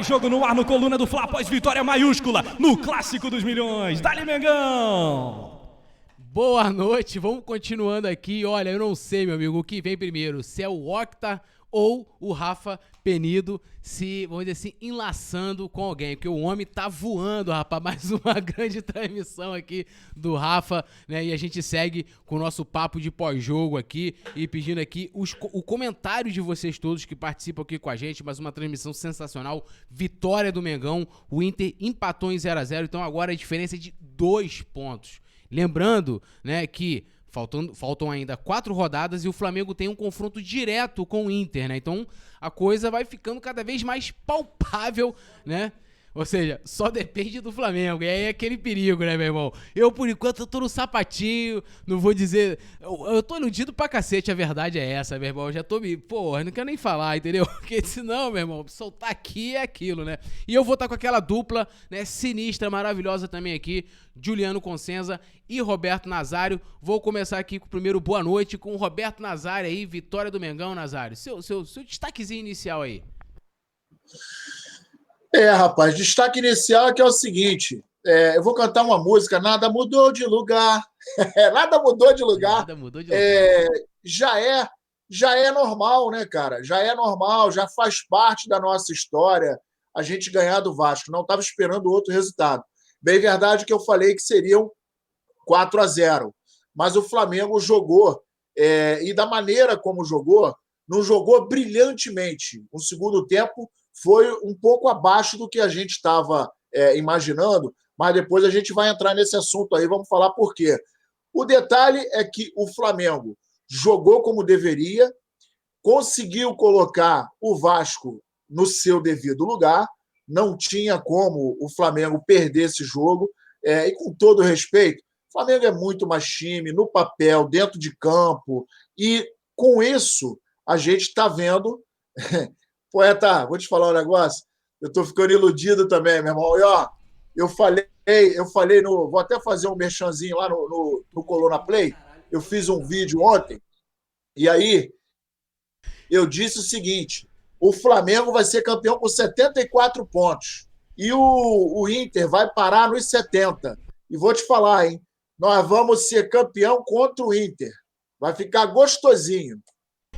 Jogo no ar no Coluna do Fla após vitória maiúscula no Clássico dos Milhões. Dali, Mengão! Boa noite, vamos continuando aqui. Olha, eu não sei, meu amigo, o que vem primeiro, se é o Octa ou o Rafa Penido se, vamos dizer assim, enlaçando com alguém, porque o homem tá voando, rapaz. Mais uma grande transmissão aqui do Rafa, né? E a gente segue com o nosso papo de pós-jogo aqui e pedindo aqui o comentário de vocês todos que participam aqui com a gente. Mais uma transmissão sensacional, vitória do Mengão, o Inter empatou em 0-0, então agora a diferença é de 2 pontos. Lembrando, né, que faltam ainda 4 rodadas e o Flamengo tem um confronto direto com o Inter, né? Então a coisa vai ficando cada vez mais palpável, né? Ou seja, só depende do Flamengo. E aí é aquele perigo, né, meu irmão? Eu, por enquanto, eu tô no sapatinho, não vou dizer... Eu tô iludido pra cacete, a verdade é essa, meu irmão. Eu já tô me... Porra, não quero nem falar, entendeu? Porque senão, meu irmão, soltar aqui é aquilo, né? E eu vou estar com aquela dupla, né, sinistra, maravilhosa também aqui, Juliano Consenza e Roberto Nazário. Vou começar aqui com o primeiro boa noite com o Roberto Nazário aí, vitória do Mengão, Nazário. Seu destaquezinho inicial aí. Rapaz, destaque inicial é que é o seguinte, eu vou cantar uma música, nada mudou de lugar, nada mudou de lugar, Nada mudou de lugar. Já é normal, né, cara? Já é normal, já faz parte da nossa história a gente ganhar do Vasco, não estava esperando outro resultado. Bem verdade que eu falei que seriam 4-0, mas o Flamengo jogou, e da maneira como jogou, não jogou brilhantemente. O segundo tempo foi um pouco abaixo do que a gente estava imaginando, mas depois a gente vai entrar nesse assunto aí, vamos falar por quê. O detalhe é que o Flamengo jogou como deveria, conseguiu colocar o Vasco no seu devido lugar, não tinha como o Flamengo perder esse jogo, e com todo respeito, o Flamengo é muito mais time, no papel, dentro de campo, e com isso a gente está vendo... Poeta, vou te falar um negócio. Eu tô ficando iludido também, meu irmão. E, ó, eu falei no... Vou até fazer um merchanzinho lá no Coluna Play. Eu fiz um vídeo ontem, e aí eu disse o seguinte, o Flamengo vai ser campeão com 74 pontos. E o Inter vai parar nos 70. E vou te falar, hein? Nós vamos ser campeão contra o Inter. Vai ficar gostosinho.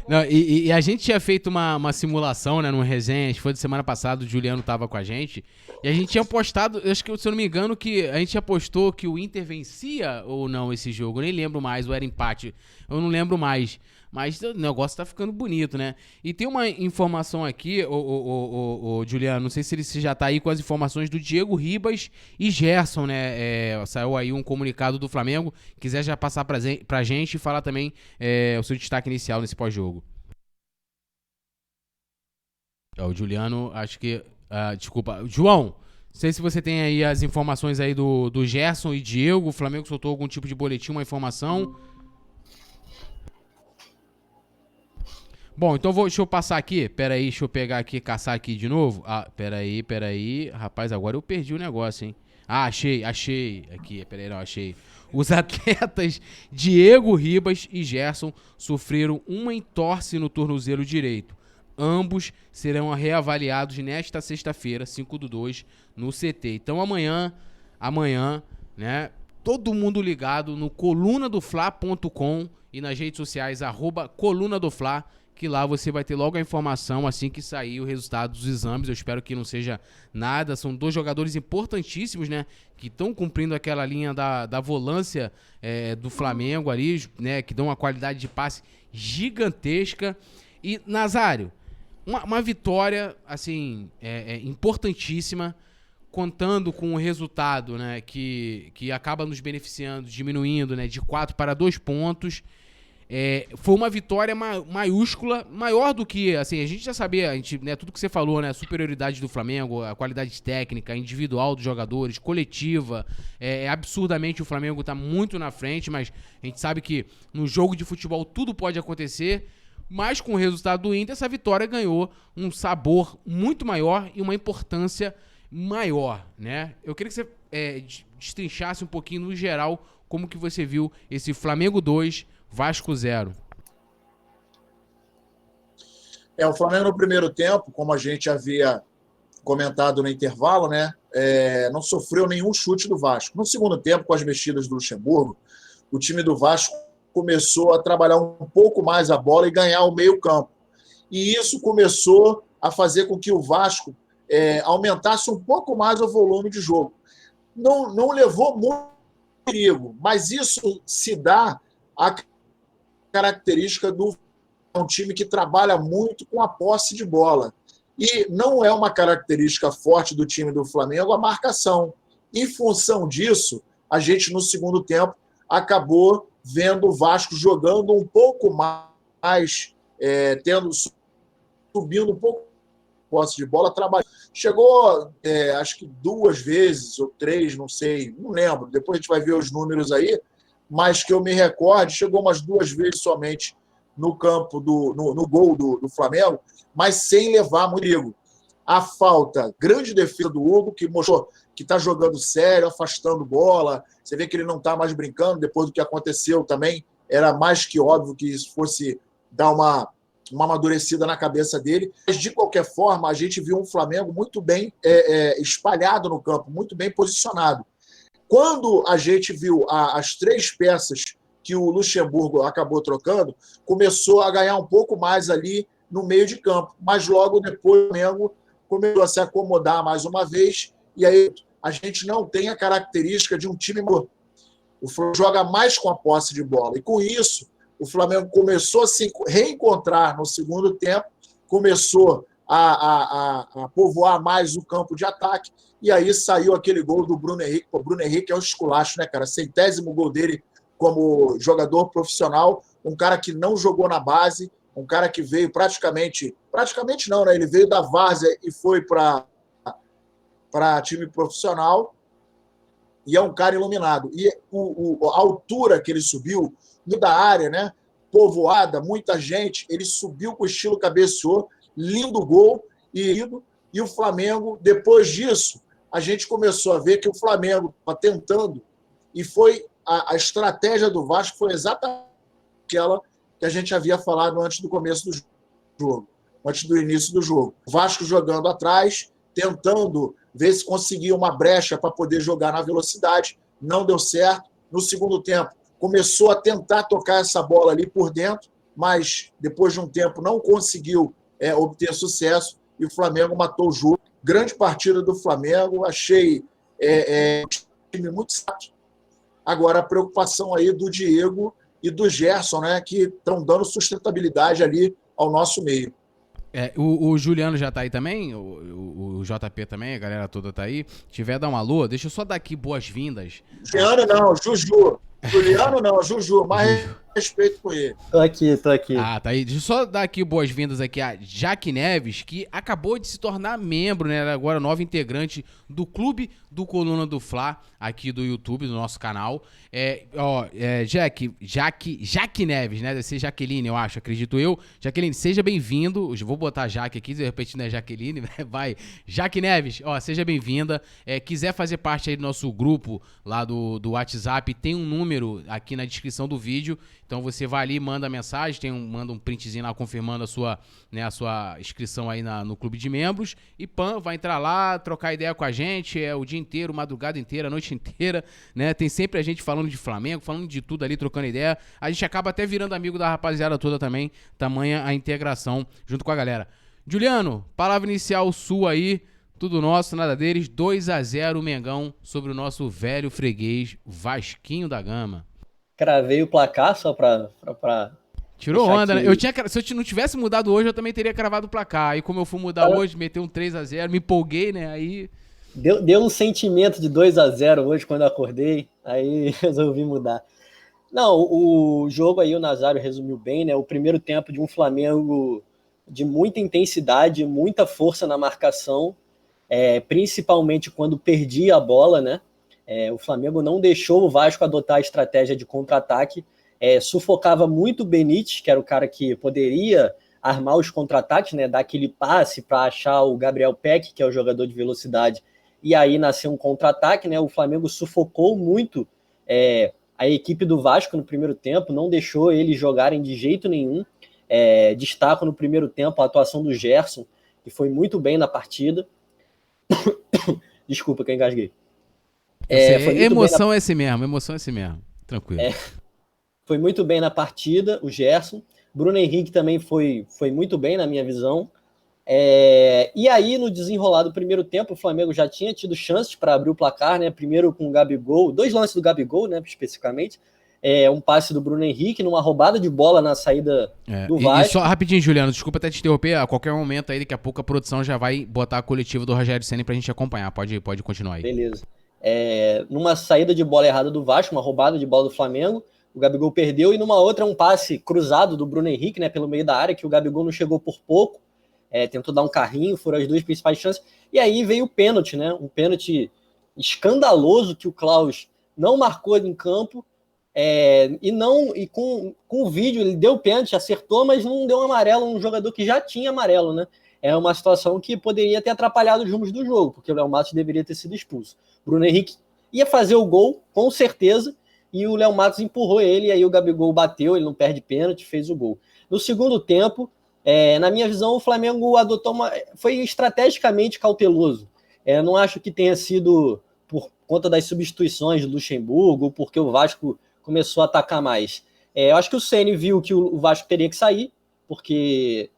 Não, e a gente tinha feito uma simulação, né, numa resenha, acho que foi de semana passada, o Juliano tava com a gente, e a gente tinha apostado, acho que, se eu não me engano, que a gente apostou que o Inter vencia ou não esse jogo, eu nem lembro mais, ou era empate, eu não lembro mais, mas o negócio tá ficando bonito, né? E tem uma informação aqui, o Juliano, não sei se ele já tá aí com as informações do Diego Ribas e Gerson, né? Saiu aí um comunicado do Flamengo, quiser já passar pra gente e falar também o seu destaque inicial nesse pós-jogo. O Juliano, acho que... desculpa, João, não sei se você tem aí as informações aí do Gerson e Diego, o Flamengo soltou algum tipo de boletim, uma informação... Bom, então deixa eu passar aqui, peraí, deixa eu pegar aqui, caçar aqui de novo. Peraí, rapaz, agora eu perdi o negócio, hein. Achei, aqui, peraí, não, achei. Os atletas Diego Ribas e Gerson sofreram uma entorse no tornozelo direito. Ambos serão reavaliados nesta sexta-feira, 5/2, no CT. Então amanhã, né, todo mundo ligado no colunadofla.com e nas redes sociais, @colunadofla, que lá você vai ter logo a informação assim que sair o resultado dos exames. Eu espero que não seja nada. São 2 jogadores importantíssimos, né, que estão cumprindo aquela linha da volância do Flamengo ali, né, que dão uma qualidade de passe gigantesca. E, Nazário, uma vitória, assim, importantíssima, contando com o resultado, né, que acaba nos beneficiando, diminuindo, né, de 4 para 2 pontos. Foi uma vitória maiúscula, maior do que, assim, a gente já sabia, né, tudo que você falou, né, a superioridade do Flamengo, a qualidade técnica, individual dos jogadores, coletiva, absurdamente o Flamengo tá muito na frente, mas a gente sabe que no jogo de futebol tudo pode acontecer, mas com o resultado do Inter, essa vitória ganhou um sabor muito maior e uma importância maior, né? Eu queria que você destrinchasse um pouquinho no geral como que você viu esse Flamengo 2, Vasco 0. O Flamengo no primeiro tempo, como a gente havia comentado no intervalo, né? Não sofreu nenhum chute do Vasco. No segundo tempo, com as mexidas do Luxemburgo, o time do Vasco começou a trabalhar um pouco mais a bola e ganhar o meio-campo. E isso começou a fazer com que o Vasco aumentasse um pouco mais o volume de jogo. Não levou muito perigo, mas isso se dá a característica do um time que trabalha muito com a posse de bola. E não é uma característica forte do time do Flamengo a marcação. Em função disso, a gente, no segundo tempo, acabou vendo o Vasco jogando um pouco mais, subindo um pouco a posse de bola, trabalhando. Chegou, acho que 2 vezes ou 3, não sei, não lembro. Depois a gente vai ver os números aí, mas que eu me recorde, chegou umas 2 vezes somente no campo, no gol do Flamengo, mas sem levar muito perigo. A falta, grande defesa do Hugo, que mostrou que está jogando sério, afastando bola. Você vê que ele não está mais brincando, depois do que aconteceu também. Era mais que óbvio que isso fosse dar uma amadurecida na cabeça dele. Mas, de qualquer forma, a gente viu um Flamengo muito bem espalhado no campo, muito bem posicionado. Quando a gente viu as 3 peças que o Luxemburgo acabou trocando, começou a ganhar um pouco mais ali no meio de campo. Mas logo depois o Flamengo começou a se acomodar mais uma vez, e aí a gente não tem a característica de um time morto. O Flamengo joga mais com a posse de bola. E com isso, o Flamengo começou a se reencontrar no segundo tempo, começou a povoar mais o campo de ataque, e aí saiu aquele gol do Bruno Henrique. O Bruno Henrique é um esculacho, né, cara? 100º gol dele como jogador profissional, um cara que não jogou na base, um cara que veio praticamente não, né? Ele veio da várzea e foi para time profissional, e é um cara iluminado. E a altura que ele subiu, da área, né? Povoada, muita gente, ele subiu com o estilo cabeceou, lindo gol, e o Flamengo, depois disso, a gente começou a ver que o Flamengo estava tentando, e foi a estratégia do Vasco foi exatamente aquela que a gente havia falado antes do começo do jogo, antes do início do jogo. O Vasco jogando atrás, tentando ver se conseguia uma brecha para poder jogar na velocidade, não deu certo. No segundo tempo, começou a tentar tocar essa bola ali por dentro, mas depois de um tempo não conseguiu obter sucesso e o Flamengo matou o jogo. Grande partida do Flamengo, achei um time muito chato. Agora, a preocupação aí do Diego e do Gerson, né, que estão dando sustentabilidade ali ao nosso meio. O Juliano já tá aí também, o JP também, a galera toda tá aí. Se tiver, dá um alô. Deixa eu só dar aqui boas-vindas. Juliano não, Juju. Juliano não, Juju, mais respeito com ele. Tô aqui. Ah, tá aí. Deixa eu só dar aqui boas-vindas aqui a Jaque Neves, que acabou de se tornar membro, né? Agora nova integrante do Clube do Coluna do Fla, aqui do YouTube, do nosso canal. Jaque Neves, né? Deve ser Jaqueline, eu acho, acredito eu. Jaqueline, seja bem-vindo. Eu vou botar Jaque aqui, de repente não é Jaqueline, vai. Jaque Neves, seja bem-vinda. Quiser fazer parte aí do nosso grupo lá do WhatsApp, tem um número aqui na descrição do vídeo. Então você vai ali, manda mensagem, manda um printzinho lá confirmando a sua inscrição aí no clube de membros. E vai entrar lá, trocar ideia com a gente, o dia inteiro, madrugada inteira, a noite inteira, né? Tem sempre a gente falando de Flamengo, falando de tudo ali, trocando ideia. A gente acaba até virando amigo da rapaziada toda também, tamanha a integração junto com a galera. Juliano, palavra inicial sua aí, tudo nosso, nada deles. 2-0 Mengão sobre o nosso velho freguês Vasquinho da Gama. Cravei o placar só pra tirou onda, né? Se eu não tivesse mudado hoje, eu também teria cravado o placar. Aí como eu fui mudar hoje, meteu um 3-0, me empolguei, né? Aí... Deu um sentimento de 2-0 hoje quando eu acordei, aí resolvi mudar. Não, o jogo aí o Nazário resumiu bem, né? O primeiro tempo de um Flamengo de muita intensidade, muita força na marcação, principalmente quando perdia a bola, né? O Flamengo não deixou o Vasco adotar a estratégia de contra-ataque, sufocava muito o Benítez, que era o cara que poderia armar os contra-ataques, né? Dar aquele passe para achar o Gabriel Peck, que é o jogador de velocidade, e aí nasceu um contra-ataque, né? O Flamengo sufocou muito a equipe do Vasco no primeiro tempo, não deixou eles jogarem de jeito nenhum. Destaco no primeiro tempo a atuação do Gerson, que foi muito bem na partida. Desculpa que eu engasguei. Emoção é assim mesmo, emoção é assim mesmo. Tranquilo. Foi muito bem na partida, o Gerson. Bruno Henrique também foi muito bem, na minha visão. E aí, no desenrolar do primeiro tempo, o Flamengo já tinha tido chances para abrir o placar, né? Primeiro com o Gabigol, 2 lances do Gabigol, né? Especificamente. Um passe do Bruno Henrique, numa roubada de bola na saída do Vasco. E só rapidinho, Juliano, desculpa até te interromper. A qualquer momento aí, daqui a pouco a produção já vai botar a coletiva do Rogério Ceni pra gente acompanhar. Pode continuar aí. Beleza. Numa saída de bola errada do Vasco, uma roubada de bola do Flamengo, o Gabigol perdeu, e numa outra um passe cruzado do Bruno Henrique, né, pelo meio da área, que o Gabigol não chegou por pouco, tentou dar um carrinho, foram as 2 principais chances, e aí veio o pênalti, né, um pênalti escandaloso que o Klaus não marcou em campo, e com o vídeo ele deu pênalti, acertou, mas não deu um amarelo, um jogador que já tinha amarelo, né? É uma situação que poderia ter atrapalhado os rumos do jogo, porque o Léo Matos deveria ter sido expulso. Bruno Henrique ia fazer o gol, com certeza, e o Léo Matos empurrou ele, e aí o Gabigol bateu, ele não perde pênalti, fez o gol. No segundo tempo, na minha visão, o Flamengo foi estrategicamente cauteloso. Não acho que tenha sido por conta das substituições do Luxemburgo, porque o Vasco começou a atacar mais. Eu acho que o Ceni viu que o Vasco teria que sair, porque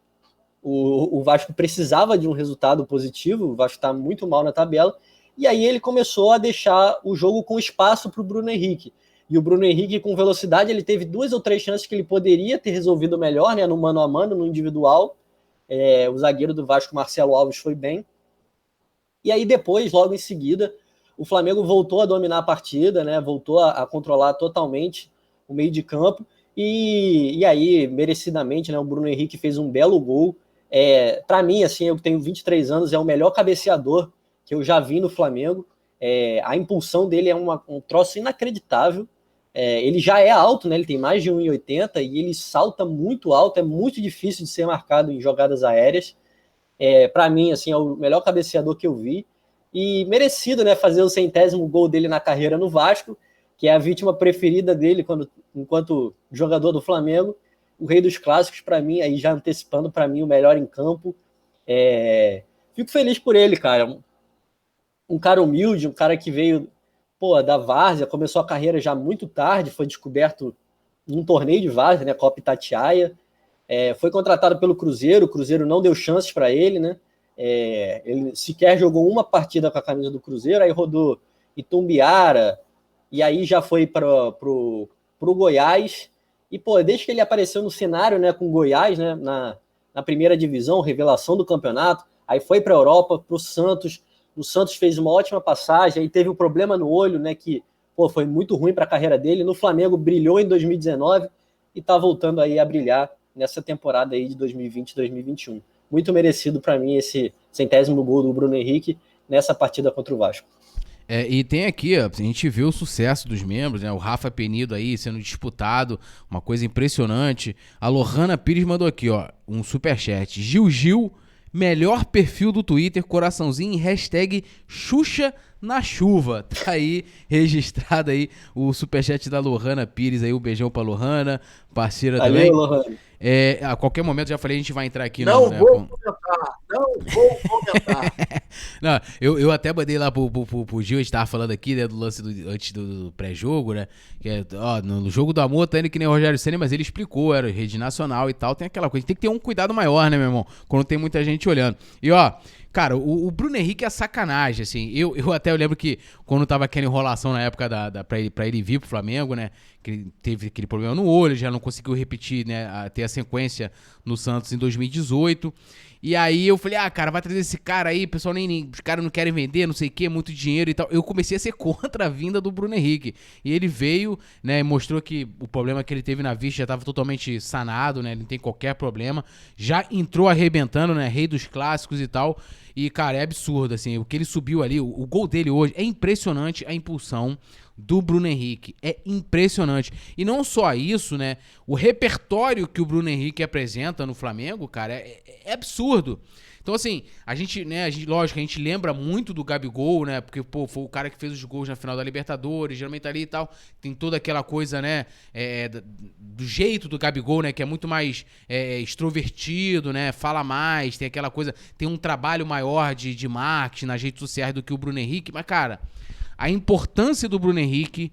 o Vasco precisava de um resultado positivo, o Vasco está muito mal na tabela, e aí ele começou a deixar o jogo com espaço para o Bruno Henrique. E o Bruno Henrique, com velocidade, ele teve 2 ou 3 chances que ele poderia ter resolvido melhor, né, no mano a mano, no individual. O zagueiro do Vasco, Marcelo Alves, foi bem. E aí depois, logo em seguida, o Flamengo voltou a dominar a partida, né, voltou a controlar totalmente o meio de campo. E aí, merecidamente, né, o Bruno Henrique fez um belo gol. Para mim, assim, eu tenho 23 anos, é o melhor cabeceador que eu já vi no Flamengo. A impulsão dele é um troço inacreditável. Ele já é alto, né? Ele tem mais de 1,80 e ele salta muito alto, é muito difícil de ser marcado em jogadas aéreas. Para mim, assim, é o melhor cabeceador que eu vi. E merecido, né, fazer o 100º gol dele na carreira no Vasco, que é a vítima preferida dele enquanto jogador do Flamengo. O rei dos clássicos, para mim, aí já antecipando para mim o melhor em campo. Fico feliz por ele, cara. Um cara humilde, um cara que veio da várzea, começou a carreira já muito tarde, foi descoberto num torneio de várzea, né, Copa Itatiaia, foi contratado pelo Cruzeiro, o Cruzeiro não deu chances para ele, né, ele sequer jogou uma partida com a camisa do Cruzeiro, aí rodou Itumbiara, e aí já foi para o Goiás, e desde que ele apareceu no cenário, né, com o Goiás, né, na primeira divisão, revelação do campeonato, aí foi para a Europa, para o Santos. O Santos fez uma ótima passagem, aí teve um problema no olho, né, que foi muito ruim para a carreira dele. No Flamengo brilhou em 2019 e está voltando aí a brilhar nessa temporada aí de 2020-2021. Muito merecido para mim esse 100º gol do Bruno Henrique nessa partida contra o Vasco. E tem aqui, a gente vê o sucesso dos membros, né? O Rafa Penido aí sendo disputado, uma coisa impressionante. A Lohana Pires mandou aqui, ó, um superchat. Gil, melhor perfil do Twitter, coraçãozinho e hashtag Xuxa na chuva. Tá aí registrado aí o superchat da Lohana Pires aí, um beijão pra Lohana, parceira também. Valeu, Lohana. A qualquer momento, já falei, a gente vai entrar aqui. Não vou comentar. Não, eu até mandei lá pro Gil, a gente tava falando aqui, né, do lance antes do pré-jogo, né, que no jogo do amor tá indo que nem o Rogério Ceni, mas ele explicou, era rede nacional e tal, tem aquela coisa, tem que ter um cuidado maior, né, meu irmão, quando tem muita gente olhando. E cara, o Bruno Henrique é sacanagem, assim, eu lembro que quando tava aquela enrolação na época pra ele vir pro Flamengo, né, que ele teve aquele problema no olho, já não conseguiu repetir, né, ter a sequência no Santos em 2018, e aí eu falei, cara, vai trazer esse cara aí, pessoal, os caras não querem vender, não sei o que, muito dinheiro e tal. Eu comecei a ser contra a vinda do Bruno Henrique. E ele veio, né, mostrou que o problema que ele teve na vista já estava totalmente sanado, né, não tem qualquer problema. Já entrou arrebentando, né, rei dos clássicos e tal. E, cara, é absurdo, assim, o que ele subiu ali, o gol dele hoje, é impressionante a impulsão do Bruno Henrique, é impressionante. E não só isso, né, o repertório que o Bruno Henrique apresenta no Flamengo, cara, é absurdo. Então, assim, lógico, a gente lembra muito do Gabigol, né? Porque, pô, foi o cara que fez os gols na final da Libertadores, geralmente tá ali e tal. Tem toda aquela coisa, né? Do jeito do Gabigol, né? Que é muito mais extrovertido, né? Fala mais, tem aquela coisa... Tem um trabalho maior de marketing nas redes sociais do que o Bruno Henrique. Mas, cara, a importância do Bruno Henrique...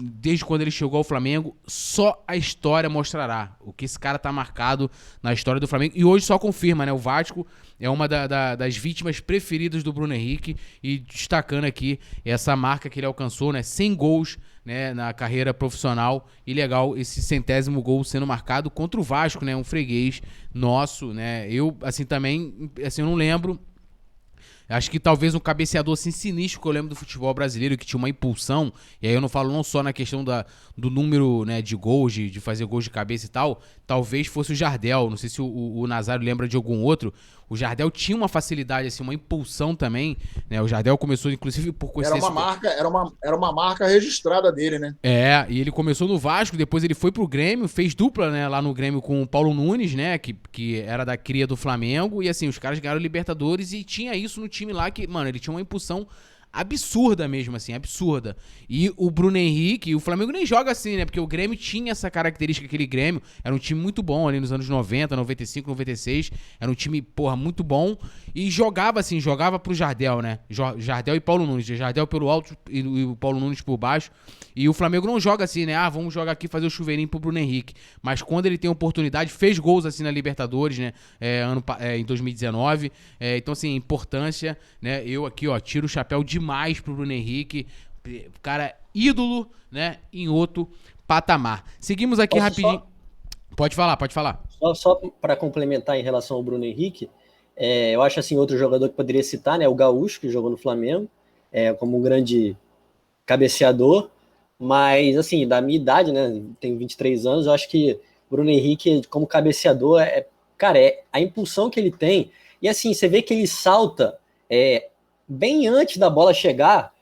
desde quando ele chegou ao Flamengo, só a história mostrará o que esse cara tá marcado na história do Flamengo, e hoje só confirma, né, o Vasco é uma das vítimas preferidas do Bruno Henrique, e destacando aqui essa marca que ele alcançou, né, 100 gols, né, na carreira profissional, e legal esse 100º gol sendo marcado contra o Vasco, né, um freguês nosso, né, eu, assim, também, assim, eu não lembro. Acho que talvez um cabeceador assim sinistro que eu lembro do futebol brasileiro, que tinha uma impulsão, e aí eu não falo não só na questão do número, né, de gols, de fazer gols de cabeça e tal, talvez fosse o Jardel, não sei se o Nazário lembra de algum outro. O Jardel tinha uma facilidade, assim, uma impulsão também, né, o Jardel começou inclusive por coincidência... Era uma marca registrada dele, né? E ele começou no Vasco, depois ele foi pro Grêmio, fez dupla, né, lá no Grêmio com o Paulo Nunes, né, que era da cria do Flamengo, e assim, os caras ganharam Libertadores e tinha isso no time lá que, mano, ele tinha uma impulsão absurda mesmo, assim, absurda. E o Bruno Henrique, o Flamengo nem joga assim, né, porque o Grêmio tinha essa característica, aquele Grêmio, era um time muito bom ali nos anos 90, 95, 96, era um time, porra, muito bom, e jogava assim, jogava pro Jardel, né, Jardel e Paulo Nunes, Jardel pelo alto e o Paulo Nunes por baixo, e o Flamengo não joga assim, né, vamos jogar aqui, fazer o chuveirinho pro Bruno Henrique, mas quando ele tem oportunidade, fez gols assim na Libertadores, né, em 2019, então assim, importância, né, eu aqui, ó, tiro o chapéu demais pro Bruno Henrique, cara, ídolo, né, em outro patamar. Seguimos aqui rapidinho. Pode falar. Só para complementar em relação ao Bruno Henrique, eu acho assim, outro jogador que poderia citar, né, o Gaúcho, que jogou no Flamengo, como um grande cabeceador, mas assim, da minha idade, né, tenho 23 anos, eu acho que Bruno Henrique, como cabeceador, cara, a impulsão que ele tem, e assim, você vê que ele salta bem antes da bola chegar,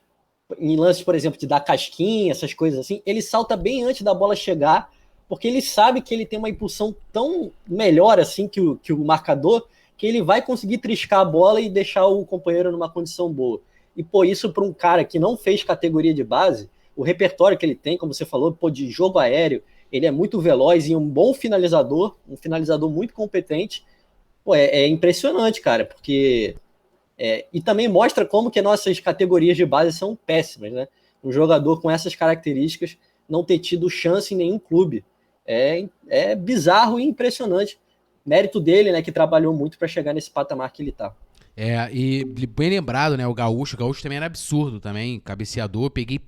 em lances, por exemplo, de dar casquinha, essas coisas assim, ele salta bem antes da bola chegar, porque ele sabe que ele tem uma impulsão tão melhor assim que o marcador, que ele vai conseguir triscar a bola e deixar o companheiro numa condição boa. E por isso, para um cara que não fez categoria de base, o repertório que ele tem, como você falou, de jogo aéreo, ele é muito veloz e um bom finalizador, um finalizador muito competente. É impressionante, cara, porque... e também mostra como que nossas categorias de base são péssimas, né? Um jogador com essas características não ter tido chance em nenhum clube. É bizarro e impressionante. Mérito dele, né, que trabalhou muito para chegar nesse patamar que ele tá. E bem lembrado, né, o Gaúcho também era absurdo também, cabeceador, peguei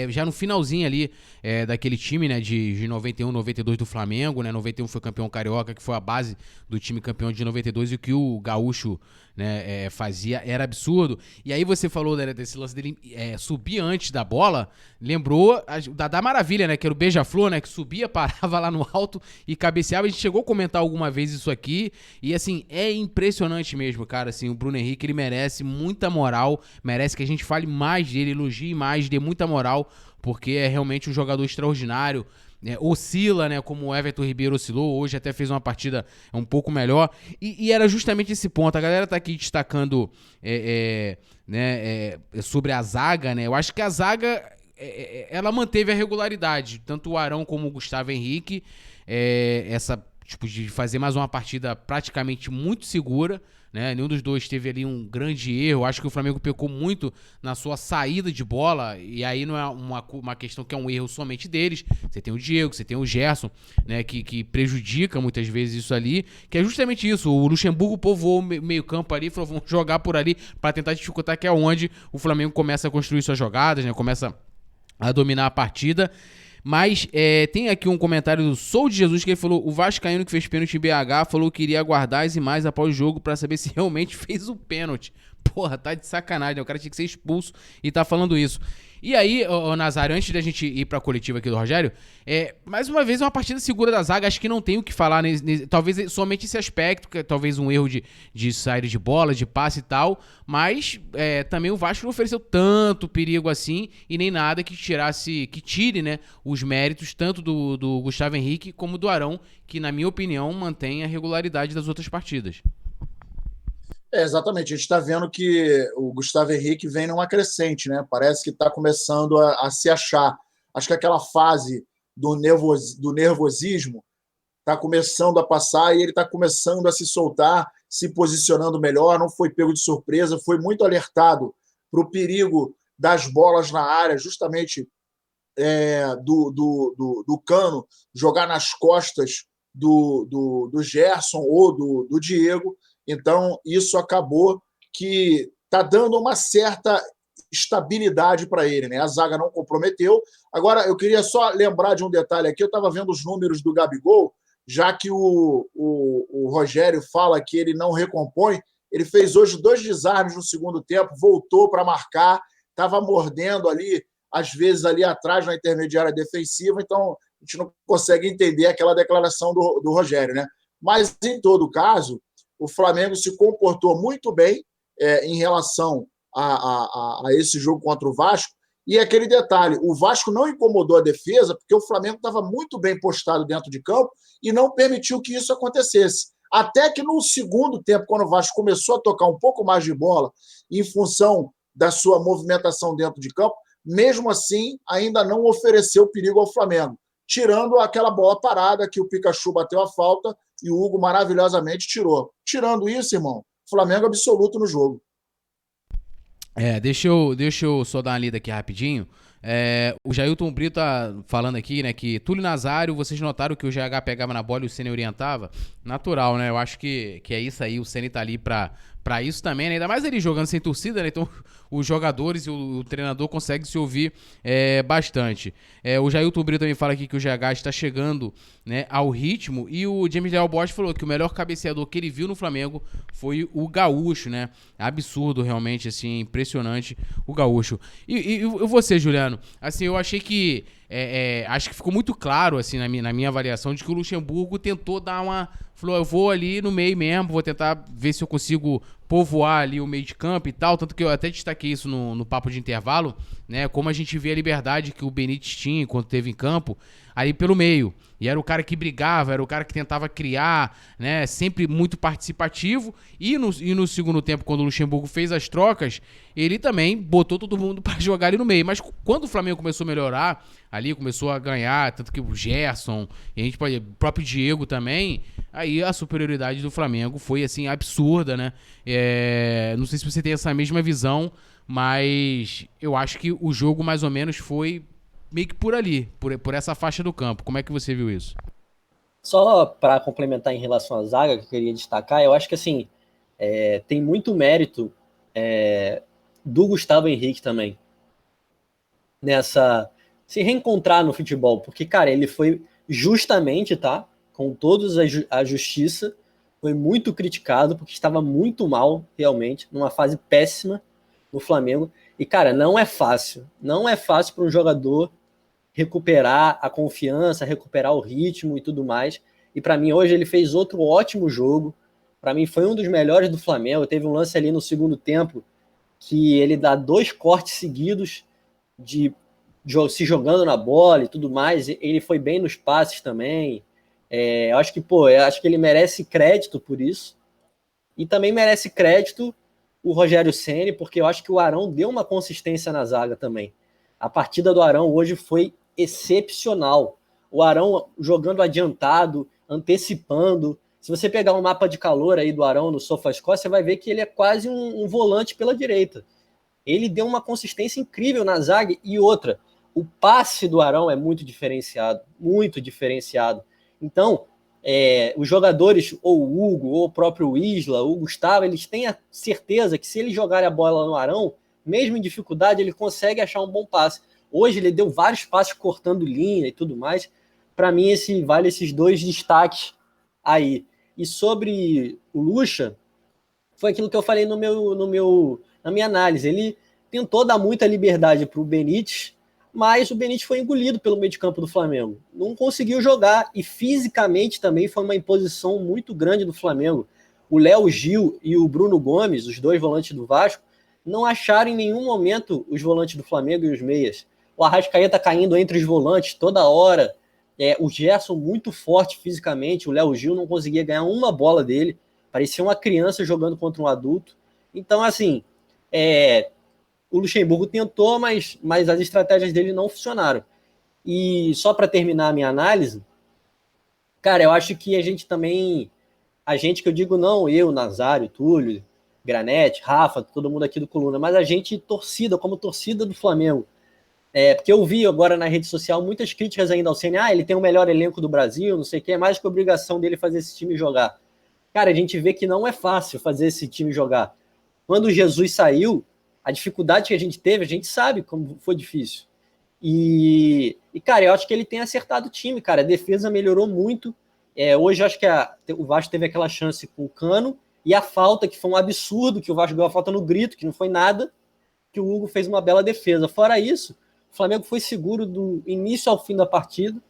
já no finalzinho ali daquele time, né, de 91, 92 do Flamengo, né, 91 foi campeão carioca, que foi a base do time campeão de 92, e o que o Gaúcho, né, fazia era absurdo. E aí você falou, né, desse lance dele subir antes da bola, lembrou da Maravilha, né, que era o Beija-Flor, né, que subia, parava lá no alto e cabeceava. A gente chegou a comentar alguma vez isso aqui, e assim, é impressionante mesmo, cara, assim, o Bruno Henrique, ele merece muita moral, merece que a gente fale mais dele, elogie mais, dê muita moral, porque é realmente um jogador extraordinário. Oscila, né, como o Everton Ribeiro oscilou, hoje até fez uma partida um pouco melhor, e era justamente esse ponto. A galera tá aqui destacando sobre a zaga, né, eu acho que a zaga ela manteve a regularidade, tanto o Arão como o Gustavo Henrique, de fazer mais uma partida praticamente muito segura, né? Nenhum dos dois teve ali um grande erro. Acho que o Flamengo pecou muito na sua saída de bola, e aí não é uma questão que é um erro somente deles. Você tem o Diego, você tem o Gerson, né, que prejudica muitas vezes isso ali, que é justamente isso. O Luxemburgo povoou o meio campo ali, falou, vamos jogar por ali para tentar dificultar, que é onde o Flamengo começa a construir suas jogadas, né, começa a dominar a partida. Mas tem aqui um comentário do Sou de Jesus, que ele falou: o vascaíno que fez pênalti em BH falou que iria aguardar as imagens após o jogo pra saber se realmente fez o pênalti. Porra, tá de sacanagem, né? O cara tinha que ser expulso e tá falando isso. E aí, Nazário, antes da gente ir pra coletiva aqui do Rogério, mais uma vez uma partida segura da zaga. Acho que não tem o que falar, talvez somente esse aspecto, que é talvez um erro de saída de bola, de passe e tal, mas também o Vasco não ofereceu tanto perigo assim, e nem nada que tire, né, os méritos tanto do Gustavo Henrique como do Arão, que na minha opinião mantém a regularidade das outras partidas. Exatamente. A gente está vendo que o Gustavo Henrique vem numa crescente, né? Parece que está começando a se achar. Acho que aquela fase do nervosismo está começando a passar e ele está começando a se soltar, se posicionando melhor, não foi pego de surpresa, foi muito alertado para o perigo das bolas na área, justamente do Cano jogar nas costas do Gerson ou do Diego. Então, isso acabou que está dando uma certa estabilidade para ele, né? A zaga não comprometeu. Agora, eu queria só lembrar de um detalhe aqui. Eu estava vendo os números do Gabigol, já que o Rogério fala que ele não recompõe. Ele fez hoje 2 desarmes no segundo tempo, voltou para marcar, estava mordendo ali, às vezes ali atrás na intermediária defensiva, então a gente não consegue entender aquela declaração do Rogério, né? Mas, em todo caso, o Flamengo se comportou muito bem em relação a esse jogo contra o Vasco. E aquele detalhe, o Vasco não incomodou a defesa porque o Flamengo estava muito bem postado dentro de campo e não permitiu que isso acontecesse. Até que no segundo tempo, quando o Vasco começou a tocar um pouco mais de bola, em função da sua movimentação dentro de campo, mesmo assim, ainda não ofereceu perigo ao Flamengo, tirando aquela bola parada que o Pikachu bateu a falta e o Hugo maravilhosamente tirou. Tirando isso, irmão, Flamengo absoluto no jogo. Deixa eu só dar uma lida aqui rapidinho. O Jailton Brito tá falando aqui, né, que Túlio Nazário, vocês notaram que o GH pegava na bola e o Ceni orientava? Natural, né? Eu acho que é isso aí, o Ceni tá ali pra isso também, né? Ainda mais ele jogando sem torcida, né? Então os jogadores e o treinador conseguem se ouvir bastante. O Jailton Brito também fala aqui que o GH está chegando, né, ao ritmo, e o James Leal Bosch falou que o melhor cabeceador que ele viu no Flamengo foi o Gaúcho, né? Absurdo, realmente, assim, impressionante o Gaúcho. E você, Juliano? Assim, eu achei que acho que ficou muito claro, assim, na minha avaliação, de que o Luxemburgo tentou dar uma... Falou, eu vou ali no meio mesmo, vou tentar ver se eu consigo povoar ali o meio de campo e tal, tanto que eu até destaquei isso no papo de intervalo, né, como a gente vê a liberdade que o Benítez tinha enquanto esteve em campo, ali pelo meio. E era o cara que brigava, era o cara que tentava criar, né, sempre muito participativo. E no segundo tempo, quando o Luxemburgo fez as trocas, ele também botou todo mundo para jogar ali no meio. Mas quando o Flamengo começou a melhorar, ali começou a ganhar, tanto que o Gerson, e o próprio Diego também, aí a superioridade do Flamengo foi, assim, absurda, né? Não sei se você tem essa mesma visão, mas eu acho que o jogo mais ou menos foi meio que por ali, por essa faixa do campo. Como é que você viu isso? Só para complementar em relação à zaga, que eu queria destacar, eu acho que assim, tem muito mérito do Gustavo Henrique também, nessa se reencontrar no futebol, porque, cara, ele foi justamente, tá, com todos a justiça, foi muito criticado, porque estava muito mal, realmente, numa fase péssima no Flamengo, e, cara, não é fácil para um jogador recuperar a confiança, recuperar o ritmo e tudo mais. E para mim hoje ele fez outro ótimo jogo. Para mim foi um dos melhores do Flamengo. Teve um lance ali no segundo tempo que ele dá 2 cortes seguidos de se jogando na bola e tudo mais. Ele foi bem nos passes também. Eu acho que ele merece crédito por isso. E também merece crédito o Rogério Ceni, porque eu acho que o Arão deu uma consistência na zaga também. A partida do Arão hoje foi excepcional. O Arão jogando adiantado, antecipando. Se você pegar um mapa de calor aí do Arão no SofaScore, você vai ver que ele é quase um volante pela direita. Ele deu uma consistência incrível na zaga. E outra, o passe do Arão é muito diferenciado, muito diferenciado. Então, os jogadores, ou o Hugo, ou o próprio Isla, ou o Gustavo, eles têm a certeza que se eles jogarem a bola no Arão, mesmo em dificuldade, ele consegue achar um bom passe. Hoje ele deu vários passes cortando linha e tudo mais. Para mim, vale esses 2 destaques aí. E sobre o Lucha, foi aquilo que eu falei na minha análise. Ele tentou dar muita liberdade para o Benítez, mas o Benítez foi engolido pelo meio de campo do Flamengo. Não conseguiu jogar, e fisicamente também foi uma imposição muito grande do Flamengo. O Léo Gil e o Bruno Gomes, os 2 volantes do Vasco, não acharam em nenhum momento os volantes do Flamengo e os meias. O Arrascaeta caindo entre os volantes toda hora. O Gerson muito forte fisicamente. O Léo Gil não conseguia ganhar uma bola dele. Parecia uma criança jogando contra um adulto. Então, assim, o Luxemburgo tentou, mas as estratégias dele não funcionaram. E só para terminar a minha análise, cara, eu acho que a gente também, que eu digo não, eu, Nazário, Túlio, Granete, Rafa, todo mundo aqui do Coluna, mas a gente como torcida do Flamengo, porque eu vi agora na rede social muitas críticas ainda ao Ceni, ele tem o melhor elenco do Brasil, não sei o que, é mais que obrigação dele fazer esse time jogar. Cara, a gente vê que não é fácil fazer esse time jogar. Quando o Jesus saiu, a dificuldade que a gente teve, a gente sabe como foi difícil. E cara, eu acho que ele tem acertado o time, cara. A defesa melhorou muito. Hoje, eu acho que o Vasco teve aquela chance com o Cano e a falta, que foi um absurdo, que o Vasco deu a falta no grito, que não foi nada, que o Hugo fez uma bela defesa. Fora isso, o Flamengo foi seguro do início ao fim da partida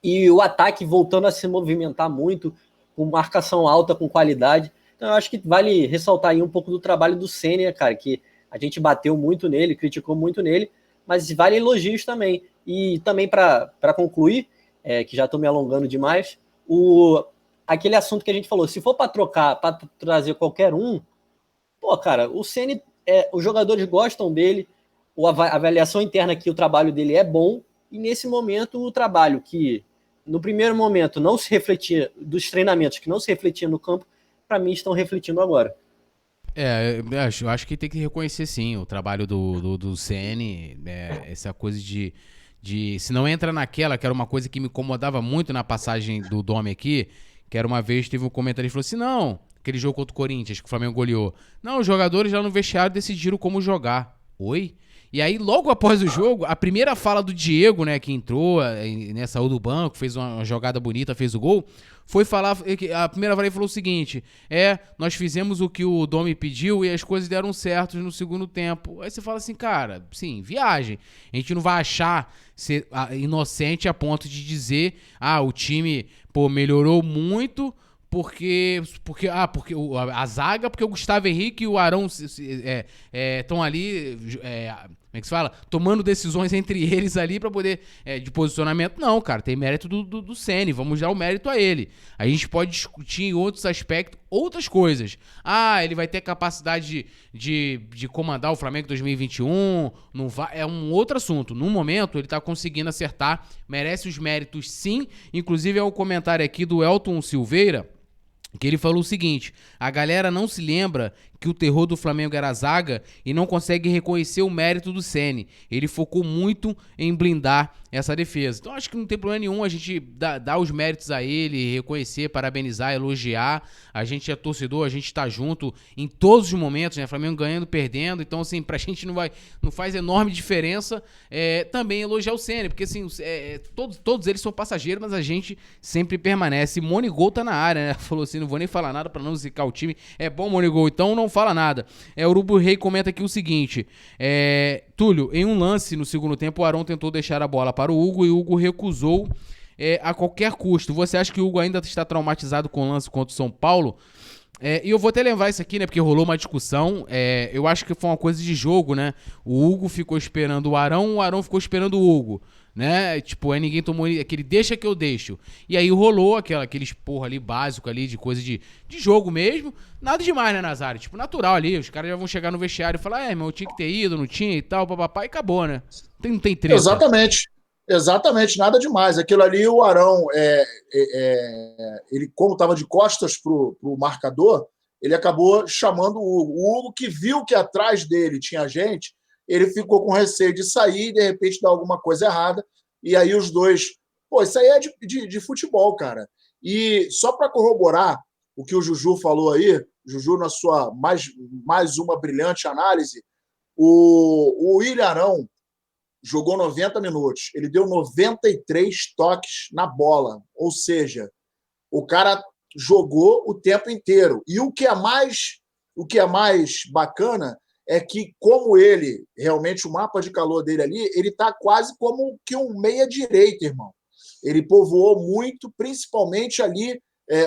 e o ataque voltando a se movimentar muito, com marcação alta, com qualidade. Então, eu acho que vale ressaltar aí um pouco do trabalho do Ceni, cara, que a gente bateu muito nele, criticou muito nele, mas vale elogios também. E também, para concluir, que já estou me alongando demais, aquele assunto que a gente falou, se for para trocar, para trazer qualquer um, cara, o Ceni, os jogadores gostam dele, a avaliação interna aqui, o trabalho dele é bom, e nesse momento o trabalho que, no primeiro momento, não se refletia, dos treinamentos que não se refletia no campo, para mim estão refletindo agora. Eu acho que tem que reconhecer sim o trabalho do Ceni, essa coisa de se não entra naquela, que era uma coisa que me incomodava muito na passagem do Domi aqui, que era uma vez, teve um comentário que falou assim, não, aquele jogo contra o Corinthians, que o Flamengo goleou, não, os jogadores lá no vestiário decidiram como jogar. Oi? E aí, logo após o jogo, a primeira fala do Diego, né, que entrou, né, saiu do banco, fez uma jogada bonita, fez o gol, foi falar, a primeira fala falou o seguinte, nós fizemos o que o Domi pediu e as coisas deram certo no segundo tempo. Aí você fala assim, cara, sim, viagem. A gente não vai achar ser inocente a ponto de dizer, o time, melhorou muito, porque a zaga, porque o Gustavo Henrique e o Arão estão ali, como é que se fala? Tomando decisões entre eles ali pra poder, de posicionamento. Não, cara, tem mérito do Ceni, vamos dar o mérito a ele. A gente pode discutir em outros aspectos, outras coisas. Ele vai ter capacidade de comandar o Flamengo 2021, não vai, é um outro assunto. No momento, ele tá conseguindo acertar, merece os méritos sim. Inclusive, é um comentário aqui do Elton Silveira, que ele falou o seguinte, a galera não se lembra que o terror do Flamengo era a zaga e não consegue reconhecer o mérito do Ceni. Ele focou muito em blindar essa defesa. Então acho que não tem problema nenhum a gente dar os méritos a ele, reconhecer, parabenizar, elogiar. A gente é torcedor, a gente tá junto em todos os momentos, né? Flamengo ganhando, perdendo. Então assim, pra gente não faz enorme diferença também elogiar o Ceni, porque assim, todos eles são passageiros, mas a gente sempre permanece. Monigol tá na área, né? Falou assim, não vou nem falar nada pra não zicar o time. É bom, Monigol, então não fala nada. O Urubu Rei comenta aqui o seguinte, Túlio, em um lance no segundo tempo, o Arão tentou deixar a bola para o Hugo e o Hugo recusou a qualquer custo. Você acha que o Hugo ainda está traumatizado com o lance contra o São Paulo? E eu vou até levar isso aqui, né, porque rolou uma discussão, eu acho que foi uma coisa de jogo, né, o Hugo ficou esperando o Arão ficou esperando o Hugo, né, tipo, aí ninguém tomou aquele deixa que eu deixo, e aí rolou aquele esporro ali básico ali, de coisa de jogo mesmo, nada demais, né, Nazário, tipo, natural ali, os caras já vão chegar no vestiário e falar, irmão, eu tinha que ter ido, não tinha e tal, papapá, e acabou, né, não tem treta. Exatamente, nada demais. Aquilo ali, o Arão, ele, como estava de costas para o marcador, ele acabou chamando o Hugo. O Hugo, que viu que atrás dele tinha gente, ele ficou com receio de sair e, de repente, dar alguma coisa errada. E aí os dois... isso aí é de futebol, cara. E só para corroborar o que o Juju falou aí, Juju, na sua mais uma brilhante análise, o William Arão jogou 90 minutos. Ele deu 93 toques na bola. Ou seja, o cara jogou o tempo inteiro. E o que é mais bacana é que, como ele, realmente, o mapa de calor dele ali, ele está quase como que um meia-direita, irmão. Ele povoou muito, principalmente ali,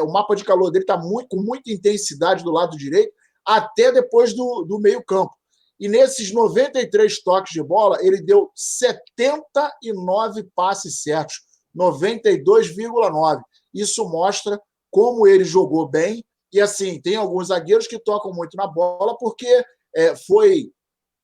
o mapa de calor dele está com muita intensidade do lado direito, até depois do meio-campo. E nesses 93 toques de bola, ele deu 79 passes certos, 92,9. Isso mostra como ele jogou bem E assim, tem alguns zagueiros que tocam muito na bola porque foi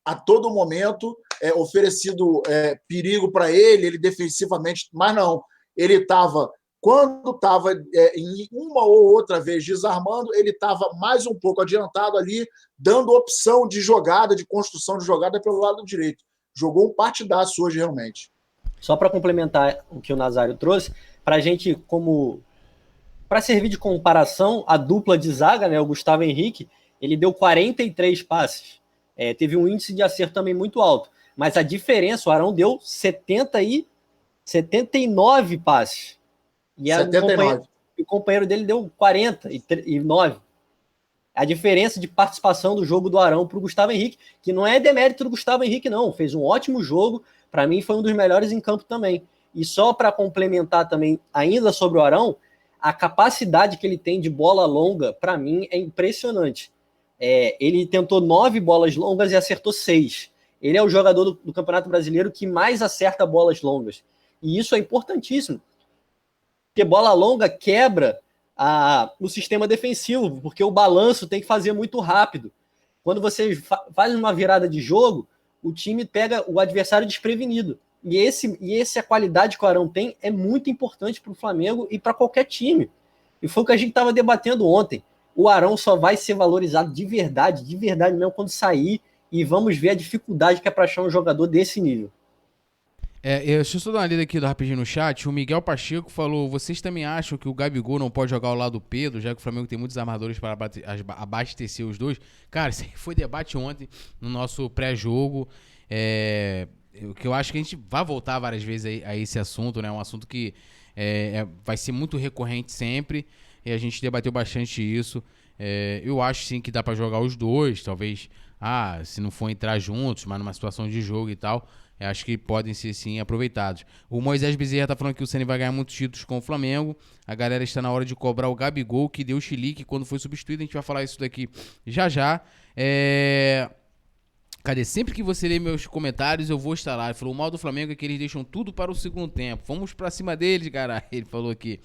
a todo momento oferecido perigo para ele defensivamente, mas não. Ele estava, quando estava em uma ou outra vez desarmando, ele estava mais um pouco adiantado ali, dando opção de jogada, de construção de jogada pelo lado direito. Jogou um partidaço hoje, realmente. Só para complementar o que o Nazário trouxe, para a gente, para servir de comparação, a dupla de zaga, né, o Gustavo Henrique, ele deu 43 passes. Teve um índice de acerto também muito alto. Mas a diferença, o Arão deu 79 passes. E 79. O companheiro dele deu 49. A diferença de participação do jogo do Arão para o Gustavo Henrique, que não é demérito do Gustavo Henrique, não. Fez um ótimo jogo. Para mim, foi um dos melhores em campo também. E só para complementar também, ainda sobre o Arão, a capacidade que ele tem de bola longa, para mim, é impressionante. Ele tentou 9 bolas longas e acertou 6. Ele é o jogador do Campeonato Brasileiro que mais acerta bolas longas. E isso é importantíssimo. Porque bola longa quebra o sistema defensivo, porque o balanço tem que fazer muito rápido. Quando você faz uma virada de jogo, o time pega o adversário desprevenido. E essa qualidade que o Arão tem é muito importante para o Flamengo e para qualquer time. E foi o que a gente estava debatendo ontem. O Arão só vai ser valorizado de verdade mesmo, quando sair, e vamos ver a dificuldade que é para achar um jogador desse nível. Deixa eu só dar uma lida aqui rapidinho no chat. O Miguel Pacheco falou: vocês também acham que o Gabigol não pode jogar ao lado do Pedro, já que o Flamengo tem muitos armadores para abastecer os dois? Cara, isso aí foi debate ontem no nosso pré-jogo. O que eu acho que a gente vai voltar várias vezes a esse assunto, né? Um assunto que vai ser muito recorrente sempre, e a gente debateu bastante isso. Eu acho sim que dá para jogar os dois, talvez, se não for entrar juntos, mas numa situação de jogo e tal, acho que podem ser sim aproveitados. O Moisés Bezerra tá falando que o Ceni vai ganhar muitos títulos com o Flamengo. A galera está na hora de cobrar o Gabigol, que deu chilique quando foi substituído. A gente vai falar isso daqui já. Cadê? Sempre que você lê meus comentários, eu vou estar lá. Ele falou: o mal do Flamengo é que eles deixam tudo para o segundo tempo. Vamos pra cima deles, caralho. Ele falou aqui.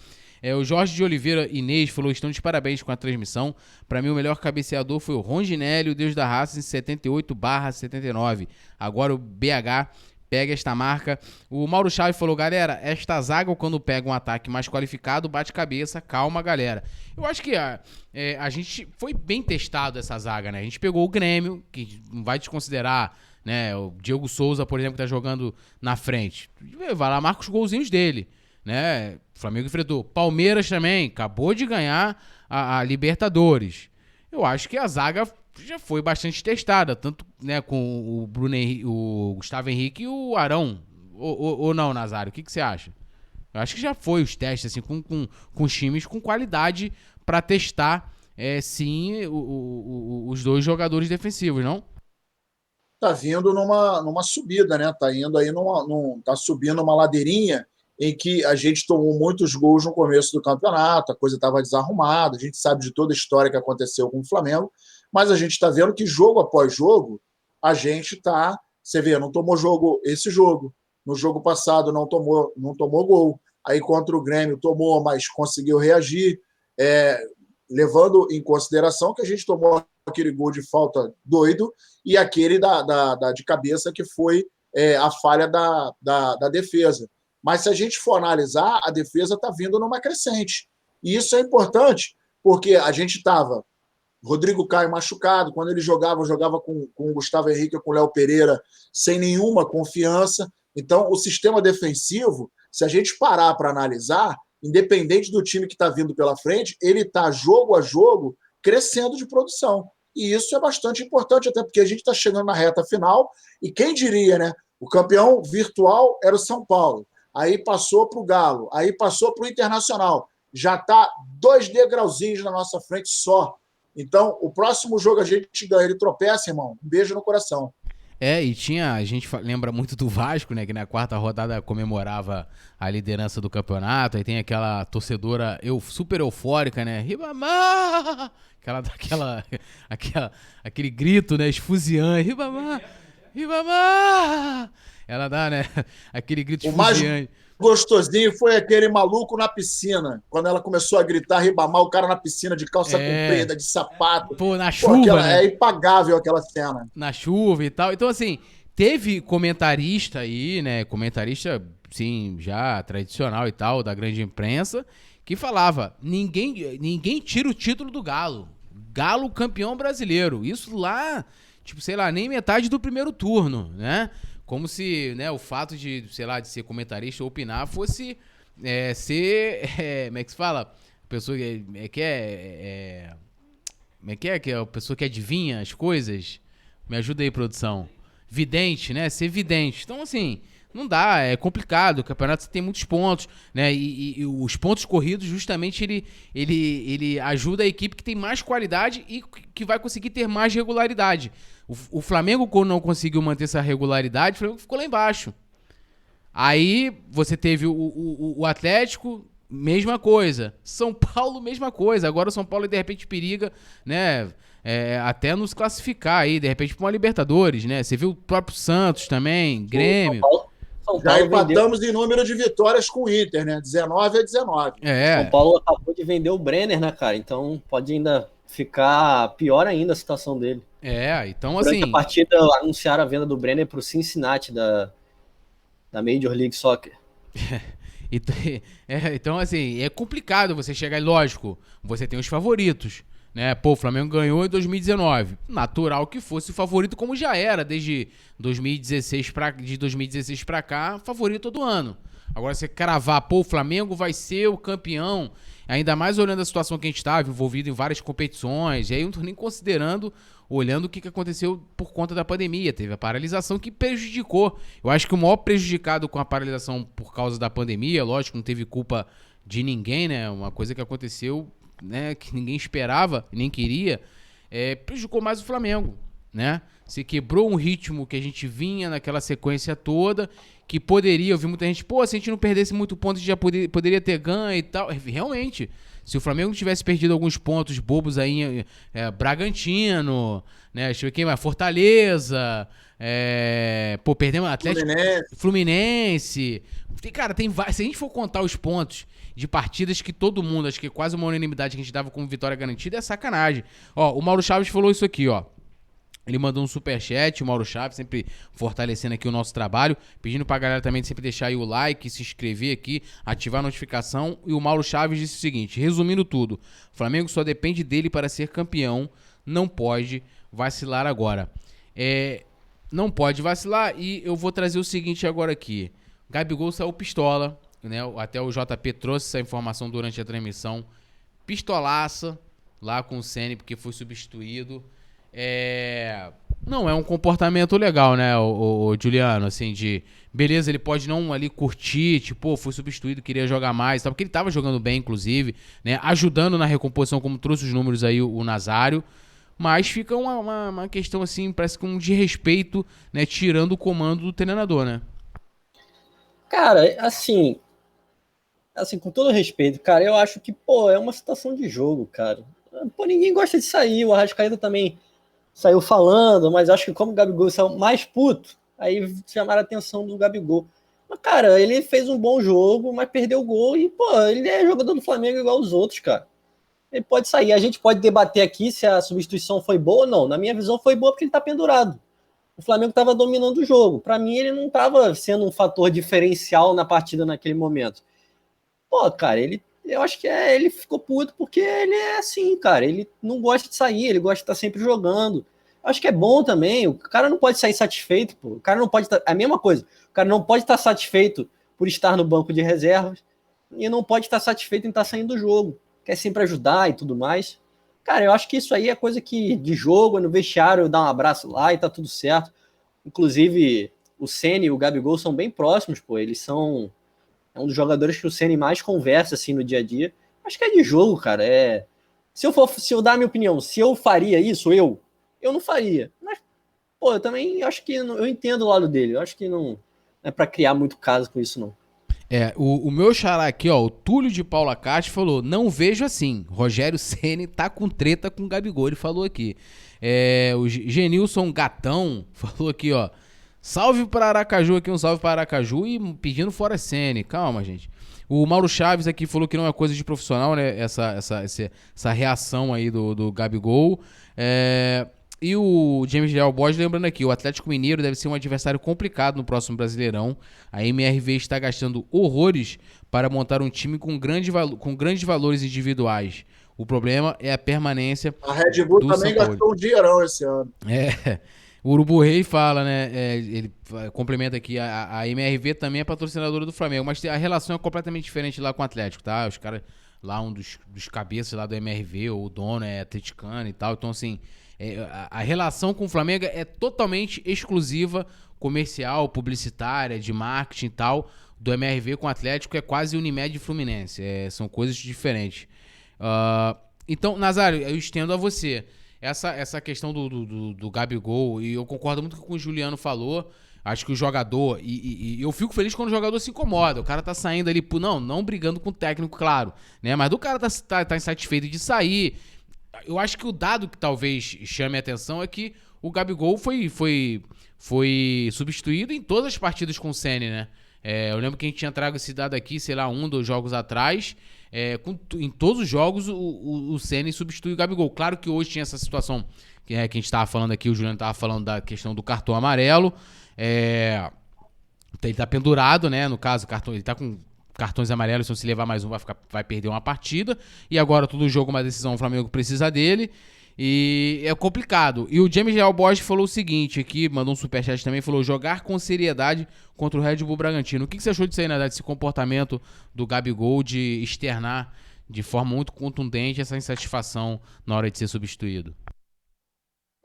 O Jorge de Oliveira Inês falou: estão de parabéns com a transmissão. Pra mim, o melhor cabeceador foi o Ronginelli, o Deus da Raça, em 78/79. Agora o BH pega esta marca. O Mauro Chaves falou: galera, esta zaga, quando pega um ataque mais qualificado, bate cabeça. Calma, galera. Eu acho que a gente foi bem testado essa zaga, né? A gente pegou o Grêmio, que não vai desconsiderar, né? O Diego Souza, por exemplo, que tá jogando na frente. Vai lá, marca os golzinhos dele, né? O Flamengo enfrentou Palmeiras também, acabou de ganhar a Libertadores. Eu acho que a zaga já foi bastante testada, tanto, né, com o Gustavo Henrique e o Arão. Ou não, Nazário? O que você acha? Eu acho que já foi os testes assim, com os times com qualidade para testar, sim, os dois jogadores defensivos, não? Tá vindo numa subida, né? Tá indo aí tá subindo uma ladeirinha em que a gente tomou muitos gols no começo do campeonato, a coisa estava desarrumada, a gente sabe de toda a história que aconteceu com o Flamengo, mas a gente está vendo que jogo após jogo, a gente está... Você vê, não tomou esse jogo. No jogo passado não tomou gol. Aí contra o Grêmio tomou, mas conseguiu reagir, levando em consideração que a gente tomou aquele gol de falta doido e aquele de cabeça que foi a falha da defesa. Mas se a gente for analisar, a defesa está vindo numa crescente. E isso é importante, porque a gente estava... Rodrigo Caio machucado, quando ele jogava com o Gustavo Henrique ou com o Léo Pereira, sem nenhuma confiança. Então, o sistema defensivo, se a gente parar para analisar, independente do time que está vindo pela frente, ele está, jogo a jogo, crescendo de produção. E isso é bastante importante, até porque a gente está chegando na reta final, e quem diria, né? O campeão virtual era o São Paulo. Aí passou para o Galo, aí passou para o Internacional. Já está 2 degrauzinhos na nossa frente só. Então, o próximo jogo a gente ganha, ele tropeça, irmão. Um beijo no coração. E a gente lembra muito do Vasco, né? Que na 4ª rodada comemorava a liderança do campeonato. Aí tem aquela torcedora super eufórica, né? Ribamar! Aquele grito, né? Esfuziante. Ribamar! Ribamar! Ela dá, né? Aquele grito esfuziante. gostosinho foi aquele maluco na piscina. Quando ela começou a gritar, ribamar o cara na piscina de calça comprida, de sapato. Pô, na chuva, né? É impagável aquela cena. Na chuva e tal. Então, assim, teve comentarista aí, né? Comentarista, sim, já tradicional e tal, da grande imprensa, que falava, ninguém tira o título do Galo. Galo campeão brasileiro. Isso lá, tipo, sei lá, nem metade do primeiro turno, né? Como se, né, o fato de, sei lá, de ser comentarista ou opinar fosse ser, como é que se fala? A pessoa que é a pessoa que adivinha as coisas? Me ajuda aí, produção. Vidente, né? Ser vidente. Então, assim, não dá, é complicado. O campeonato tem muitos pontos, né? E os pontos corridos, justamente, ele ajuda a equipe que tem mais qualidade e que vai conseguir ter mais regularidade. O Flamengo, quando não conseguiu manter essa regularidade, o Flamengo ficou lá embaixo. Aí você teve o Atlético, mesma coisa. São Paulo, mesma coisa. Agora o São Paulo, de repente, periga, né? Até nos classificar aí, de repente, para uma Libertadores, né? Você viu o próprio Santos também, Grêmio. São Paulo Já empatamos em número de vitórias com o Inter, né? 19-19. São Paulo acabou de vender o Brenner, né, cara? Então pode ainda ficar pior ainda a situação dele. Então Durante assim... a partida anunciaram a venda do Brenner pro Cincinnati da Major League Soccer. Então, assim, é complicado você chegar e, lógico, você tem os favoritos, né? Pô, o Flamengo ganhou em 2019. Natural que fosse o favorito, como já era desde 2016 pra cá, favorito todo ano. Agora, você cravar, pô, o Flamengo vai ser o campeão, ainda mais olhando a situação que a gente estava, envolvido em várias competições, e aí eu não tô nem considerando, olhando o que aconteceu por conta da pandemia. Teve a paralisação que prejudicou. Eu acho que o maior prejudicado com a paralisação por causa da pandemia, lógico, não teve culpa de ninguém, né? Uma coisa que aconteceu, né, que ninguém esperava, nem queria, prejudicou mais o Flamengo, né? Se quebrou um ritmo que a gente vinha naquela sequência toda, que poderia, eu vi muita gente, pô, se a gente não perdesse muito ponto, a gente já poderia ter ganho e tal. Realmente, se o Flamengo tivesse perdido alguns pontos bobos aí, Bragantino, né, deixa eu ver quem mais, Fortaleza, perdemos Atlético, Fluminense. Cara, se a gente for contar os pontos de partidas que todo mundo, acho que é quase uma unanimidade que a gente dava como vitória garantida, é sacanagem. Ó, o Mauro Chaves falou isso aqui, ó. Ele mandou um superchat, o Mauro Chaves, sempre fortalecendo aqui o nosso trabalho, pedindo pra galera também sempre deixar aí o like, se inscrever aqui, ativar a notificação. E o Mauro Chaves disse o seguinte, resumindo tudo, o Flamengo só depende dele para ser campeão, não pode vacilar agora. Não pode vacilar, e eu vou trazer o seguinte agora aqui. Gabigol saiu pistola, né? Até o JP trouxe essa informação durante a transmissão. Pistolaça lá com o Ceni, porque foi substituído. Não é um comportamento legal, né, o Juliano, assim, de beleza, ele pode não ali curtir, tipo, foi substituído, queria jogar mais, porque ele tava jogando bem, inclusive, né, ajudando na recomposição, como trouxe os números aí o Nazário, mas fica uma questão, assim, parece que um desrespeito, né, tirando o comando do treinador, né? Cara, assim, com todo respeito, cara, eu acho que, pô, é uma situação de jogo, cara. Pô, ninguém gosta de sair, o Arrascaeta também saiu falando, mas acho que como o Gabigol saiu mais puto, aí chamaram a atenção do Gabigol. Mas, cara, ele fez um bom jogo, mas perdeu o gol e, pô, ele é jogador do Flamengo igual os outros, cara. Ele pode sair. A gente pode debater aqui se a substituição foi boa ou não. Na minha visão foi boa porque ele tá pendurado. O Flamengo tava dominando o jogo. Pra mim, ele não tava sendo um fator diferencial na partida naquele momento. Pô, cara, eu acho que ele ficou puto porque ele é assim, cara. Ele não gosta de sair, ele gosta de estar sempre jogando. Acho que é bom também. O cara não pode sair satisfeito, pô. O cara não pode estar... A mesma coisa. O cara não pode estar satisfeito por estar no banco de reservas e não pode estar satisfeito em estar saindo do jogo. Quer sempre ajudar e tudo mais. Cara, eu acho que isso aí é coisa que de jogo, no vestiário, dá um abraço lá e tá tudo certo. Inclusive, o Ceni e o Gabigol são bem próximos, pô. Eles são... É um dos jogadores que o Ceni mais conversa, assim, no dia a dia. Acho que é de jogo, cara. Se eu dar a minha opinião, se eu faria isso, eu não faria. Mas, pô, eu também acho que... Eu entendo o lado dele. Eu acho que não é pra criar muito caso com isso, não. O meu xará aqui, ó, o Túlio de Paula Castro falou, não vejo assim, Rogério Ceni tá com treta com o Gabigol, ele falou aqui. O Genilson Gatão falou aqui, ó, Salve para Aracaju aqui, um salve para Aracaju e pedindo fora Sene. Calma, gente. O Mauro Chaves aqui falou que não é coisa de profissional, né? Essa reação aí do Gabigol. E o James Leal Borges lembrando aqui, o Atlético Mineiro deve ser um adversário complicado no próximo Brasileirão. A MRV está gastando horrores para montar um time com grandes valores individuais. O problema é a permanência. A Red Bull também gastou um dinheirão esse ano. O Urubu Rei fala, né? Ele complementa aqui, a MRV também é patrocinadora do Flamengo, mas a relação é completamente diferente lá com o Atlético, tá? Os caras, lá um dos cabeças lá do MRV, ou o dono é atleticano e tal, então assim, a relação com o Flamengo é totalmente exclusiva, comercial, publicitária, de marketing e tal. Do MRV com o Atlético é quase Unimed e Fluminense, são coisas diferentes. Então, Nazário, eu estendo a você essa questão do Gabigol, e eu concordo muito com o que o Juliano falou. Acho que o jogador, e eu fico feliz quando o jogador se incomoda, o cara tá saindo ali, não brigando com o técnico, claro, né? Mas do cara tá insatisfeito de sair. Eu acho que o dado que talvez chame a atenção é que o Gabigol foi substituído em todas as partidas com o Ceni, né? Eu lembro que a gente tinha trago esse dado aqui, sei lá, 2 jogos atrás. Em todos os jogos o Ceni substitui o Gabigol. Claro que hoje tinha essa situação que a gente estava falando aqui, o Juliano estava falando da questão do cartão amarelo. Ele tá pendurado, né? No caso, ele tá com cartões amarelos, então se levar mais um vai perder uma partida. E agora todo jogo, uma decisão, o Flamengo precisa dele. E é complicado. E o James Leal Borges falou o seguinte aqui, mandou um superchat também, falou: jogar com seriedade contra o Red Bull Bragantino. O que você achou disso aí, Nadal, desse comportamento do Gabigol de externar de forma muito contundente essa insatisfação na hora de ser substituído?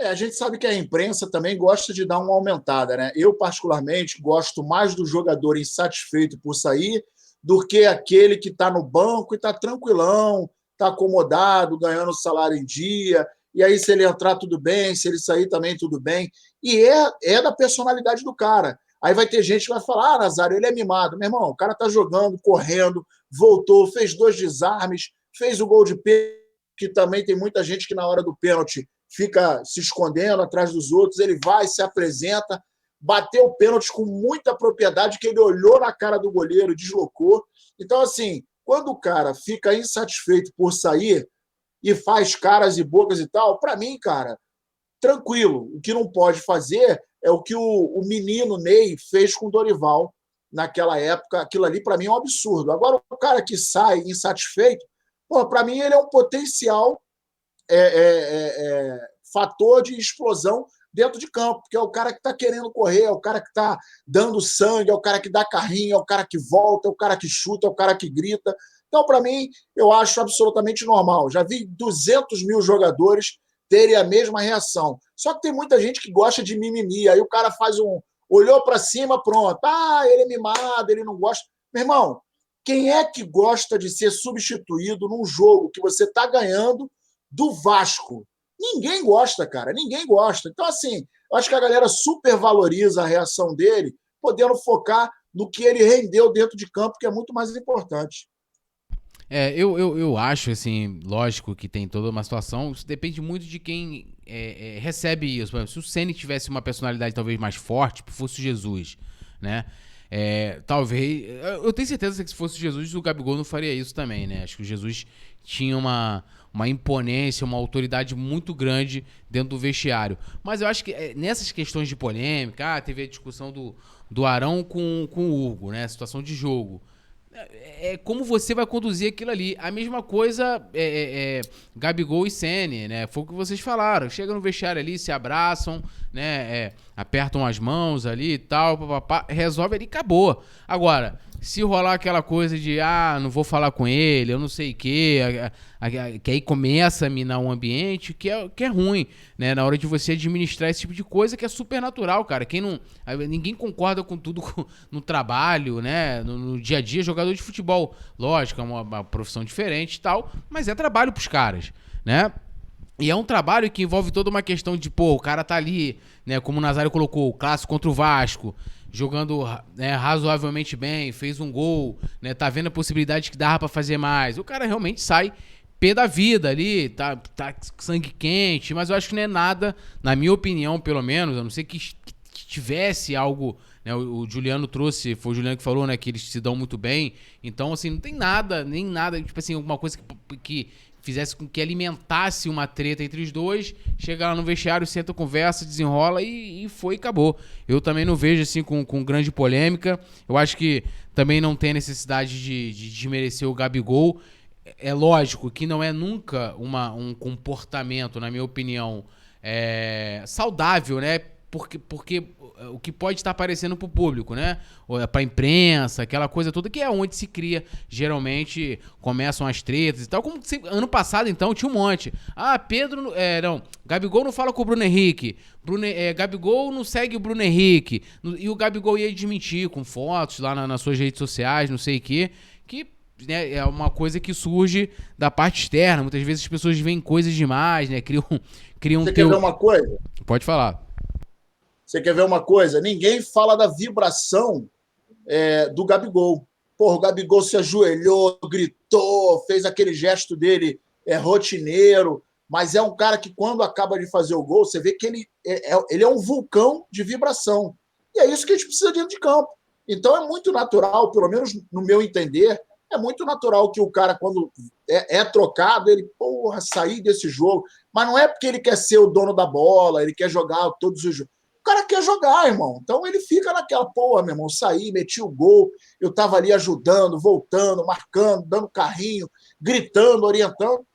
A gente sabe que a imprensa também gosta de dar uma aumentada, né? Eu, particularmente, gosto mais do jogador insatisfeito por sair do que aquele que está no banco e está tranquilão, está acomodado, ganhando salário em dia. E aí, se ele entrar, tudo bem. Se ele sair, também tudo bem. E é da personalidade do cara. Aí vai ter gente que vai falar: Nazário, ele é mimado. Meu irmão, o cara tá jogando, correndo, voltou, fez 2 desarmes, fez o gol de pênalti, que também tem muita gente que na hora do pênalti fica se escondendo atrás dos outros. Ele vai, se apresenta, bateu o pênalti com muita propriedade, que ele olhou na cara do goleiro, deslocou. Então, assim, quando o cara fica insatisfeito por sair e faz caras e bocas e tal, para mim, cara, tranquilo. O que não pode fazer é o que o menino Ney fez com o Dorival naquela época. Aquilo ali, para mim, é um absurdo. Agora, o cara que sai insatisfeito, para mim, ele é um potencial fator de explosão dentro de campo, porque é o cara que está querendo correr, é o cara que está dando sangue, é o cara que dá carrinho, é o cara que volta, é o cara que chuta, é o cara que grita. Então, para mim, eu acho absolutamente normal. Já vi 200 mil jogadores terem a mesma reação. Só que tem muita gente que gosta de mimimi. Aí o cara faz olhou para cima, pronto. Ele é mimado, ele não gosta. Meu irmão, quem é que gosta de ser substituído num jogo que você está ganhando do Vasco? Ninguém gosta, cara. Ninguém gosta. Então, assim, eu acho que a galera supervaloriza a reação dele, podendo focar no que ele rendeu dentro de campo, que é muito mais importante. Eu acho, assim, lógico que tem toda uma situação, isso depende muito de quem recebe isso. Por exemplo, se o Ceni tivesse uma personalidade talvez mais forte, tipo, fosse o Jesus, né? Talvez, eu tenho certeza que se fosse o Jesus, o Gabigol não faria isso também, né? Acho que o Jesus tinha uma imponência, uma autoridade muito grande dentro do vestiário. Mas eu acho que nessas questões de polêmica, teve a discussão do Arão com o Hugo, né? Situação de jogo. Como você vai conduzir aquilo ali. A mesma coisa Gabigol e Ceni, né? Foi o que vocês falaram. Chega no vestiário ali, se abraçam, né? Apertam as mãos ali e tal, papapá, resolve ali e acabou. Agora, se rolar aquela coisa de não vou falar com ele, eu não sei o quê, que aí começa a minar um ambiente que é ruim, né? Na hora de você administrar esse tipo de coisa que é super natural, cara. Ninguém concorda com tudo no trabalho, né? No dia a dia, jogador de futebol, lógico, é uma profissão diferente e tal, mas é trabalho pros caras, né? E é um trabalho que envolve toda uma questão de, o cara tá ali, né? Como o Nazário colocou, o clássico contra o Vasco, jogando razoavelmente bem, fez um gol, né? Tá vendo a possibilidade que dava pra fazer mais. O cara realmente sai pé da vida ali, tá sangue quente, mas eu acho que não é nada, na minha opinião, pelo menos, a não ser que tivesse algo, né? O Juliano trouxe, foi o Juliano que falou, né, que eles se dão muito bem. Então, assim, não tem nada, nem nada, tipo assim, alguma coisa que fizesse com que alimentasse uma treta entre os dois, chega lá no vestiário, senta, conversa, desenrola e foi e acabou. Eu também não vejo assim com grande polêmica. Eu acho que também não tem necessidade de desmerecer o Gabigol. É lógico que não é nunca um comportamento, na minha opinião, saudável, né? Porque o que pode estar aparecendo pro público, né? Ou pra imprensa, aquela coisa toda, que é onde se cria, geralmente, começam as tretas e tal. Como ano passado, então, tinha um monte. Gabigol não fala com o Bruno Henrique. Gabigol não segue o Bruno Henrique. E o Gabigol ia desmentir com fotos lá nas suas redes sociais, não sei o quê, que né, é uma coisa que surge da parte externa. Muitas vezes as pessoas veem coisas demais, né? Criam Você quer ver uma coisa? Pode falar. Você quer ver uma coisa? Ninguém fala da vibração do Gabigol. Porra, o Gabigol se ajoelhou, gritou, fez aquele gesto dele rotineiro, mas é um cara que, quando acaba de fazer o gol, você vê que ele é um vulcão de vibração. E é isso que a gente precisa dentro de campo. Então é muito natural, pelo menos no meu entender, é muito natural que o cara, quando é trocado, ele, porra, sair desse jogo. Mas não é porque ele quer ser o dono da bola, ele quer jogar todos os jogos. O cara quer jogar, irmão. Então ele fica naquela, porra, meu irmão, saí, meti o gol, eu tava ali ajudando, voltando, marcando, dando carrinho, gritando, orientando.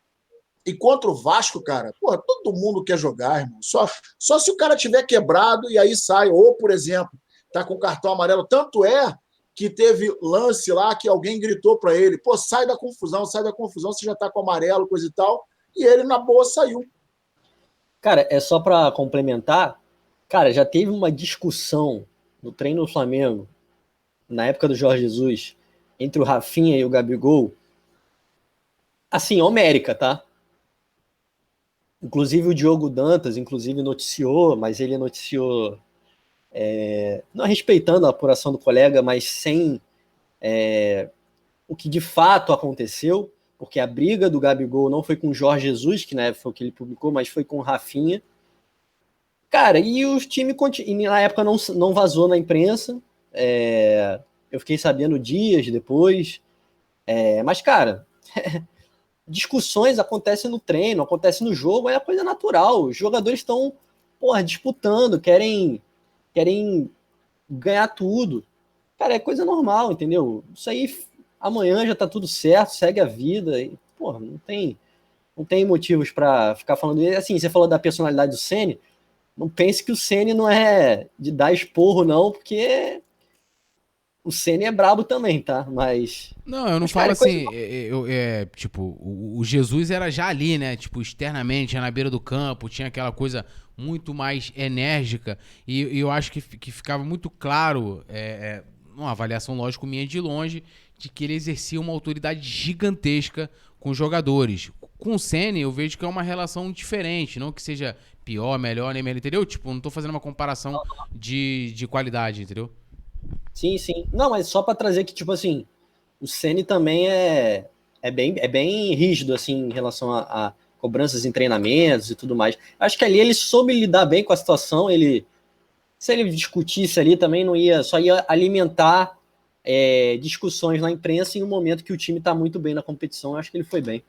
E contra o Vasco, cara, porra, todo mundo quer jogar, irmão. Só se o cara tiver quebrado e aí sai. Ou, por exemplo, tá com cartão amarelo. Tanto é que teve lance lá que alguém gritou para ele, pô, sai da confusão, você já tá com amarelo, coisa e tal. E ele, na boa, saiu. Cara, é só para complementar. Cara, já teve uma discussão no treino do Flamengo, na época do Jorge Jesus, entre o Rafinha e o Gabigol. Assim, homérica, tá? Inclusive o Diogo Dantas, noticiou, mas ele noticiou não respeitando a apuração do colega, mas sem o que de fato aconteceu, porque a briga do Gabigol não foi com o Jorge Jesus, que na época foi o que ele publicou, mas foi com o Rafinha. Cara, e os times na época não vazou na imprensa, eu fiquei sabendo dias depois, mas, cara, discussões acontecem no treino, acontecem no jogo, é coisa natural. Os jogadores estão, disputando, querem ganhar tudo. Cara, é coisa normal, entendeu? Isso aí, amanhã já tá tudo certo, segue a vida. E, não tem motivos para ficar falando. Assim, você falou da personalidade do Ceni, não pense que o Ceni não é de dar esporro, não, porque o Ceni é brabo também, tá? Mas... Não, eu não falo assim, tipo, o Jesus era já ali, né? Tipo, externamente, já na beira do campo, tinha aquela coisa muito mais enérgica, e eu acho que ficava muito claro, uma avaliação, lógico, minha de longe, de que ele exercia uma autoridade gigantesca com os jogadores. Com o Ceni, eu vejo que é uma relação diferente, não que seja pior, melhor, nem melhor, entendeu? Tipo, não tô fazendo uma comparação de qualidade, entendeu? Sim, sim. Não, mas só para trazer que, tipo assim, o Ceni também é bem rígido, assim, em relação a cobranças em treinamentos e tudo mais. Acho que ali ele soube lidar bem com a situação, se ele discutisse ali também só ia alimentar discussões na imprensa em um momento que o time tá muito bem na competição. Acho que ele foi bem.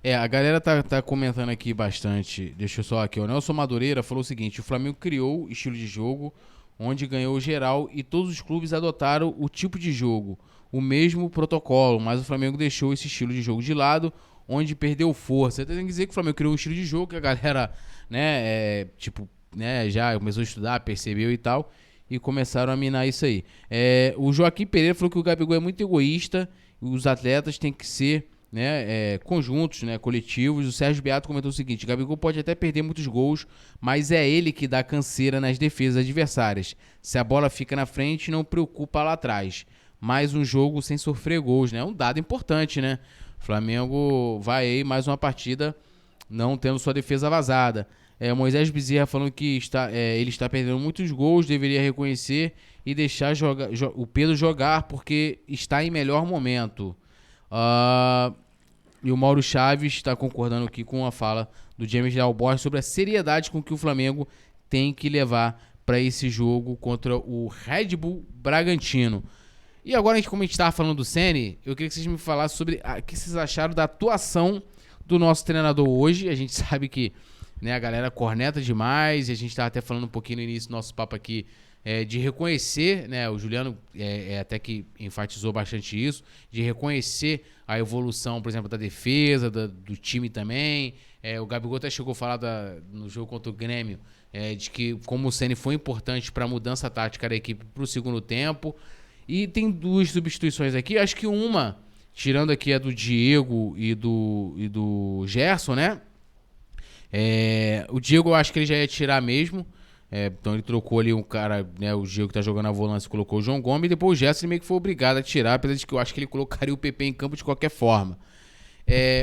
A galera tá comentando aqui bastante. Deixa eu só aqui, o Nelson Madureira falou o seguinte: o Flamengo criou estilo de jogo onde ganhou geral e todos os clubes adotaram o tipo de jogo, o mesmo protocolo, mas o Flamengo deixou esse estilo de jogo de lado, onde perdeu força. Tem que dizer que o Flamengo criou um estilo de jogo que a galera, né, já começou a estudar, percebeu e tal, e começaram a minar isso aí. O Joaquim Pereira falou que o Gabigol é muito egoísta, e os atletas têm que ser, né, conjuntos, né, coletivos. O Sérgio Beato comentou o seguinte: Gabigol pode até perder muitos gols, mas é ele que dá canseira nas defesas adversárias. Se a bola fica na frente, não preocupa lá atrás. Mais um jogo sem sofrer gols, né? Um dado importante, né? O Flamengo vai aí mais uma partida não tendo sua defesa vazada. Moisés Bezerra falando que ele está perdendo muitos gols, deveria reconhecer e deixar o Pedro jogar porque está em melhor momento. E o Mauro Chaves está concordando aqui com a fala do James Leal Borges sobre a seriedade com que o Flamengo tem que levar para esse jogo contra o Red Bull Bragantino. E agora, como a gente estava falando do Ceni, eu queria que vocês me falassem sobre o que vocês acharam da atuação do nosso treinador hoje. A gente sabe que, né, a galera corneta demais, e a gente estava até falando um pouquinho no início do nosso papo aqui, de reconhecer, né, o Juliano até que enfatizou bastante isso, de reconhecer a evolução, por exemplo, da defesa, do time também. O Gabigol até chegou a falar no jogo contra o Grêmio, de que como o Ceni foi importante para a mudança tática da equipe para o segundo tempo. E tem 2 substituições aqui, acho que uma, tirando aqui a do Diego e do Gerson, né? O Diego eu acho que ele já ia tirar mesmo. Então ele trocou ali um cara, né? O Diego que tá jogando a volância, colocou o João Gomes. E depois o Gerson ele meio que foi obrigado a tirar, apesar de que eu acho que ele colocaria o PP em campo de qualquer forma.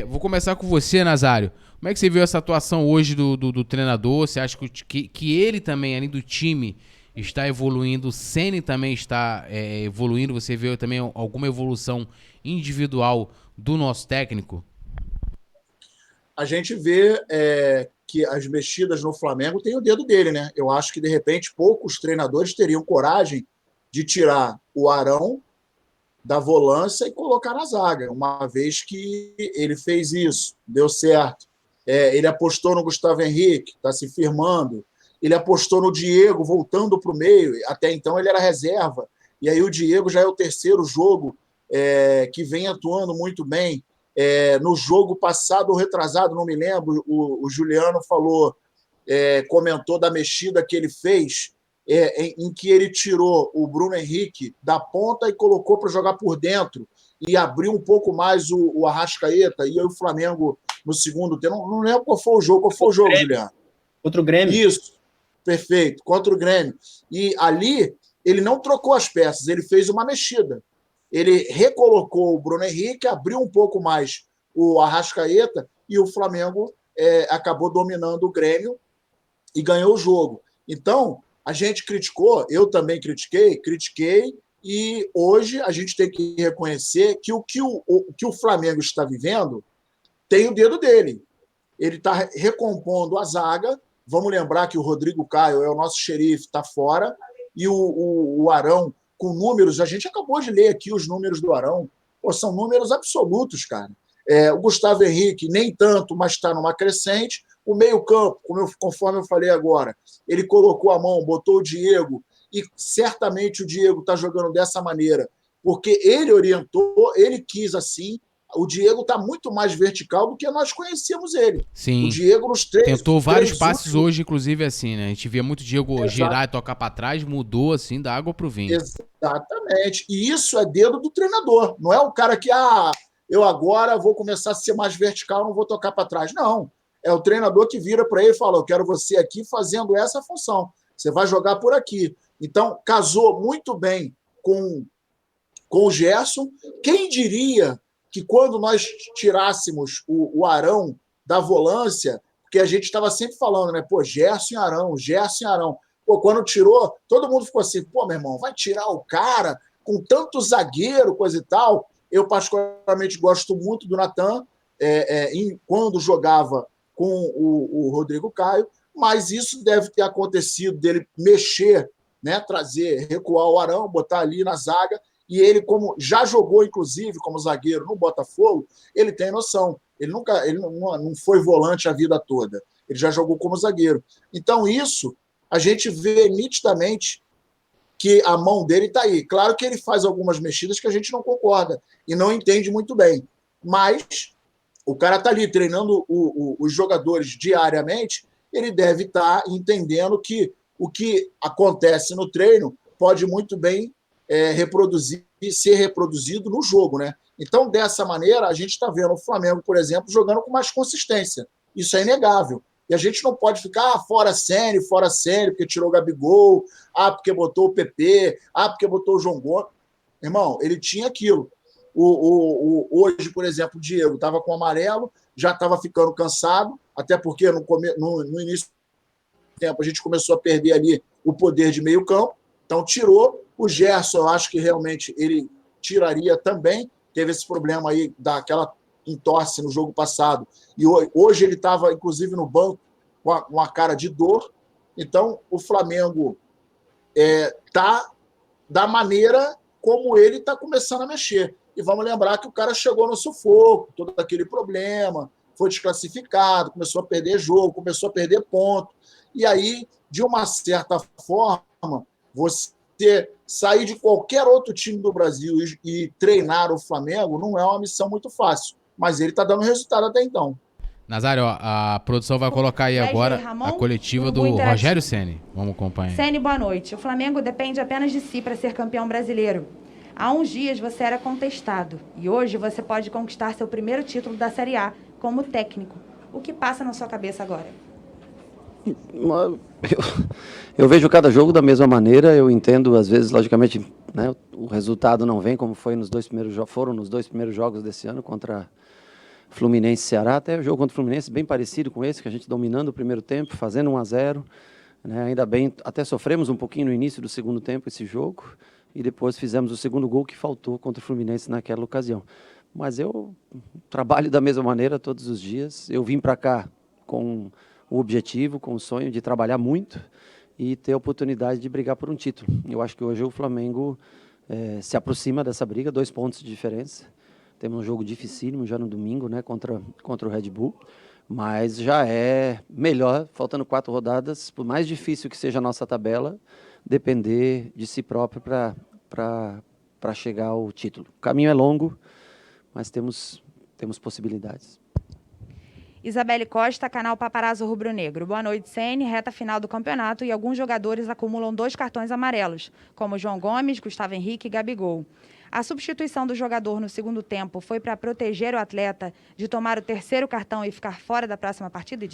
Vou começar com você, Nazário. Como é que você viu essa atuação hoje do treinador? Você acha que ele também, além do time, está evoluindo? O Ceni também está evoluindo? Você vê também alguma evolução individual do nosso técnico? A gente vê que as mexidas no Flamengo têm o dedo dele, né? Eu acho que, de repente, poucos treinadores teriam coragem de tirar o Arão da volância e colocar na zaga, uma vez que ele fez isso, deu certo. Ele apostou no Gustavo Henrique, está se firmando. Ele apostou no Diego, voltando para o meio. Até então ele era reserva. E aí o Diego já é o 3º jogo que vem atuando muito bem. No jogo passado ou retrasado, não me lembro, o Juliano comentou da mexida que ele fez, em que ele tirou o Bruno Henrique da ponta e colocou para jogar por dentro e abriu um pouco mais o Arrascaeta, e aí o Flamengo no segundo tempo. Não lembro qual foi o jogo, Juliano? Contra o Grêmio. Isso, perfeito, contra o Grêmio. E ali ele não trocou as peças, ele fez uma mexida. Ele recolocou o Bruno Henrique, abriu um pouco mais o Arrascaeta e o Flamengo acabou dominando o Grêmio e ganhou o jogo. Então, a gente criticou, eu também critiquei, e hoje a gente tem que reconhecer que o que o Flamengo está vivendo tem o dedo dele. Ele está recompondo a zaga. Vamos lembrar que o Rodrigo Caio é o nosso xerife, está fora, e o Arão, com números, a gente acabou de ler aqui os números do Arão, são números absolutos, cara. O Gustavo Henrique, nem tanto, mas está numa crescente. O meio-campo, conforme eu falei agora, ele colocou a mão, botou o Diego, e certamente o Diego está jogando dessa maneira, porque ele orientou, ele quis assim. O Diego está muito mais vertical do que nós conhecíamos ele. Sim. O Diego nos 3... Tentou vários passes hoje, inclusive, assim, né? A gente via muito o Diego girar e tocar para trás, mudou, assim, da água pro vinho. Exatamente. E isso é dedo do treinador. Não é o cara que, eu agora vou começar a ser mais vertical, não vou tocar para trás. Não. É o treinador que vira para ele e fala, eu quero você aqui fazendo essa função. Você vai jogar por aqui. Então, casou muito bem com o Gerson. Quem diria que quando nós tirássemos o Arão da volância, porque a gente estava sempre falando, né? Gerson e Arão, Gerson e Arão. Quando tirou, todo mundo ficou assim, meu irmão, vai tirar o cara com tanto zagueiro, coisa e tal. Eu, particularmente, gosto muito do Natan, quando jogava com o Rodrigo Caio, mas isso deve ter acontecido dele mexer, né? Recuar o Arão, botar ali na zaga. E ele, como já jogou, inclusive, como zagueiro no Botafogo, ele tem noção. Ele não foi volante a vida toda. Ele já jogou como zagueiro. Então, isso, a gente vê nitidamente que a mão dele está aí. Claro que ele faz algumas mexidas que a gente não concorda e não entende muito bem. Mas o cara está ali treinando os jogadores diariamente, ele deve estar entendendo que o que acontece no treino pode muito bem ser reproduzido no jogo, né? Então, dessa maneira, a gente está vendo o Flamengo, por exemplo, jogando com mais consistência. Isso é inegável. E a gente não pode ficar fora Ceni, porque tirou o Gabigol, porque botou o PP, porque botou o João Gomes. Irmão, ele tinha aquilo. Hoje, por exemplo, o Diego estava com amarelo, já estava ficando cansado, até porque no início do tempo a gente começou a perder ali o poder de meio campo, então tirou. O Gerson, eu acho que realmente ele tiraria também. Teve esse problema aí daquela entorse no jogo passado. E hoje ele estava, inclusive, no banco com uma cara de dor. Então, o Flamengo tá da maneira como ele está começando a mexer. E vamos lembrar que o cara chegou no sufoco, todo aquele problema, foi desclassificado, começou a perder jogo, começou a perder ponto. E aí, de uma certa forma, você sair de qualquer outro time do Brasil e treinar o Flamengo não é uma missão muito fácil. Mas ele está dando resultado até então. Nazário, ó, a produção vai colocar aí agora a coletiva do Rogério Ceni. Vamos acompanhar. Ceni, boa noite. O Flamengo depende apenas de si para ser campeão brasileiro. Há uns dias você era contestado e hoje você pode conquistar seu primeiro título da Série A como técnico. O que passa na sua cabeça agora? Eu vejo cada jogo da mesma maneira. Eu entendo, às vezes, logicamente, né, o resultado não vem como foi nos dois primeiros jogos desse ano contra Fluminense e Ceará. Até o jogo contra o Fluminense bem parecido com esse, que a gente dominando o primeiro tempo, fazendo 1-0. Né, ainda bem, até sofremos um pouquinho no início do segundo tempo esse jogo. E depois fizemos o segundo gol que faltou contra o Fluminense naquela ocasião. Mas eu trabalho da mesma maneira todos os dias. Eu vim para cá com o objetivo, com o sonho de trabalhar muito e ter a oportunidade de brigar por um título. Eu acho que hoje o Flamengo se aproxima dessa briga, 2 pontos de diferença. Temos um jogo dificílimo já no domingo, né, contra o Red Bull. Mas já é melhor, faltando 4 rodadas, por mais difícil que seja a nossa tabela, depender de si próprio para chegar ao título. O caminho é longo, mas temos possibilidades. Isabelle Costa, canal Paparazzo Rubro Negro. Boa noite, Ceni. Reta final do campeonato e alguns jogadores acumulam 2 cartões amarelos, como João Gomes, Gustavo Henrique e Gabigol. A substituição do jogador no segundo tempo foi para proteger o atleta de tomar o 3º cartão e ficar fora da próxima partida?